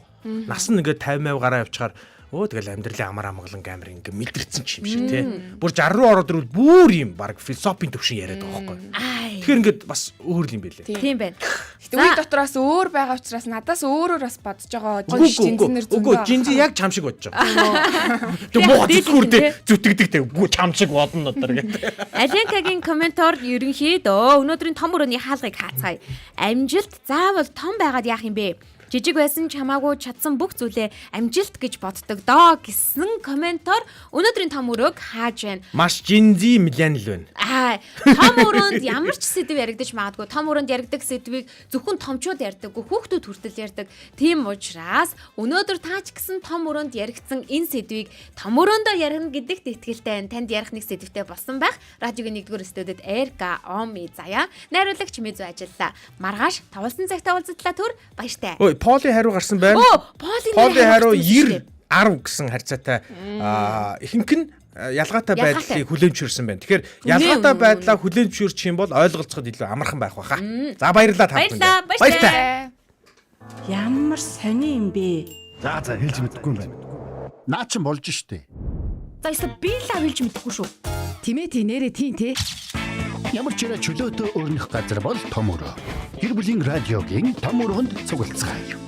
Speaker 5: Нас нь ингээд 50 гараа явчихаар Өө тэгэл амьдралын амар амгалан амир ингээ мэдэрсэн ч юм шиг тий. Бүр 60 руу ороод ирвэл бүр юм баг философийн төвшин яриад байгаа байхгүй. Тэгэхээр ингээд бас өөр юм байлээ.
Speaker 3: Тийм байна.
Speaker 6: Гэтэ үе дотроос өөр байгаа учраас надаас өөрөөр бас бодож байгаа жинзэнэр
Speaker 5: Үгүй жинзи яг чам шиг бодож байгаа. Тэг муу хатгүрдээ зүтгэдэг тэг чам шиг бодно надаар гэдэг.
Speaker 3: Аленкагийн комментор ерөнхийдөө өнөөдрийн том өрөөний хаалгыг хаацгаая. Амжилт заавал том байгаад яах юм бэ? Жижиг байсан ч хамаагүй чадсан бүх зүйлээ амжилт гэж боддог доо гэсэн комментор өнөөдрийн том өрөөг хааж байна.
Speaker 5: Маш жинзи миллианл байна.
Speaker 3: Том өрөөнд ямар ч сэдв яригдаж магадгүй. Том өрөөнд яригдаг сэдвийг зөвхөн томчууд ярьдаггүй, хүүхдүүд хүртэл ярьдаг. Тийм учраас өнөөдөр таач гэсэн том өрөөнд яригдсан энэ сэдвийг том өрөөндөө ярих гэдэгт итгэлтэй танд ярих нэг сэдвтэй болсон байх. Радиогийн 1-р студид Эрка Оми заяа найруулагч Мэзүү ажиллаа. Маргааш тавлсан цагтаа уулзтлаа төр баяртай.
Speaker 5: Поли хариу гарсан байна. Поли хариу 90 10 гэсэн харьцаатай ихэнх нь ялгаатай байдлыг хүлээмжшүүлсэн байна. Тэгэхээр ялгаатай байдлаа хүлээмжшүүлчих юм бол ойлголцоход илүү амархан байх баха. За баярлалаа та бүхэнд.
Speaker 3: Баярлалаа.
Speaker 1: Ямар сони юм бэ?
Speaker 2: За хэлж мэдэхгүй юм байна. Наа чин болж штэ.
Speaker 3: За эсвэл би л авилж мэдэхгүй шүү.
Speaker 4: Тимэти нэрэ тийм те.
Speaker 2: Ямар ч чөлөөтэй өрнөх газар бол том өрөө. Гэр бүлийн радиогийн том өрөөнд цуглацгаая.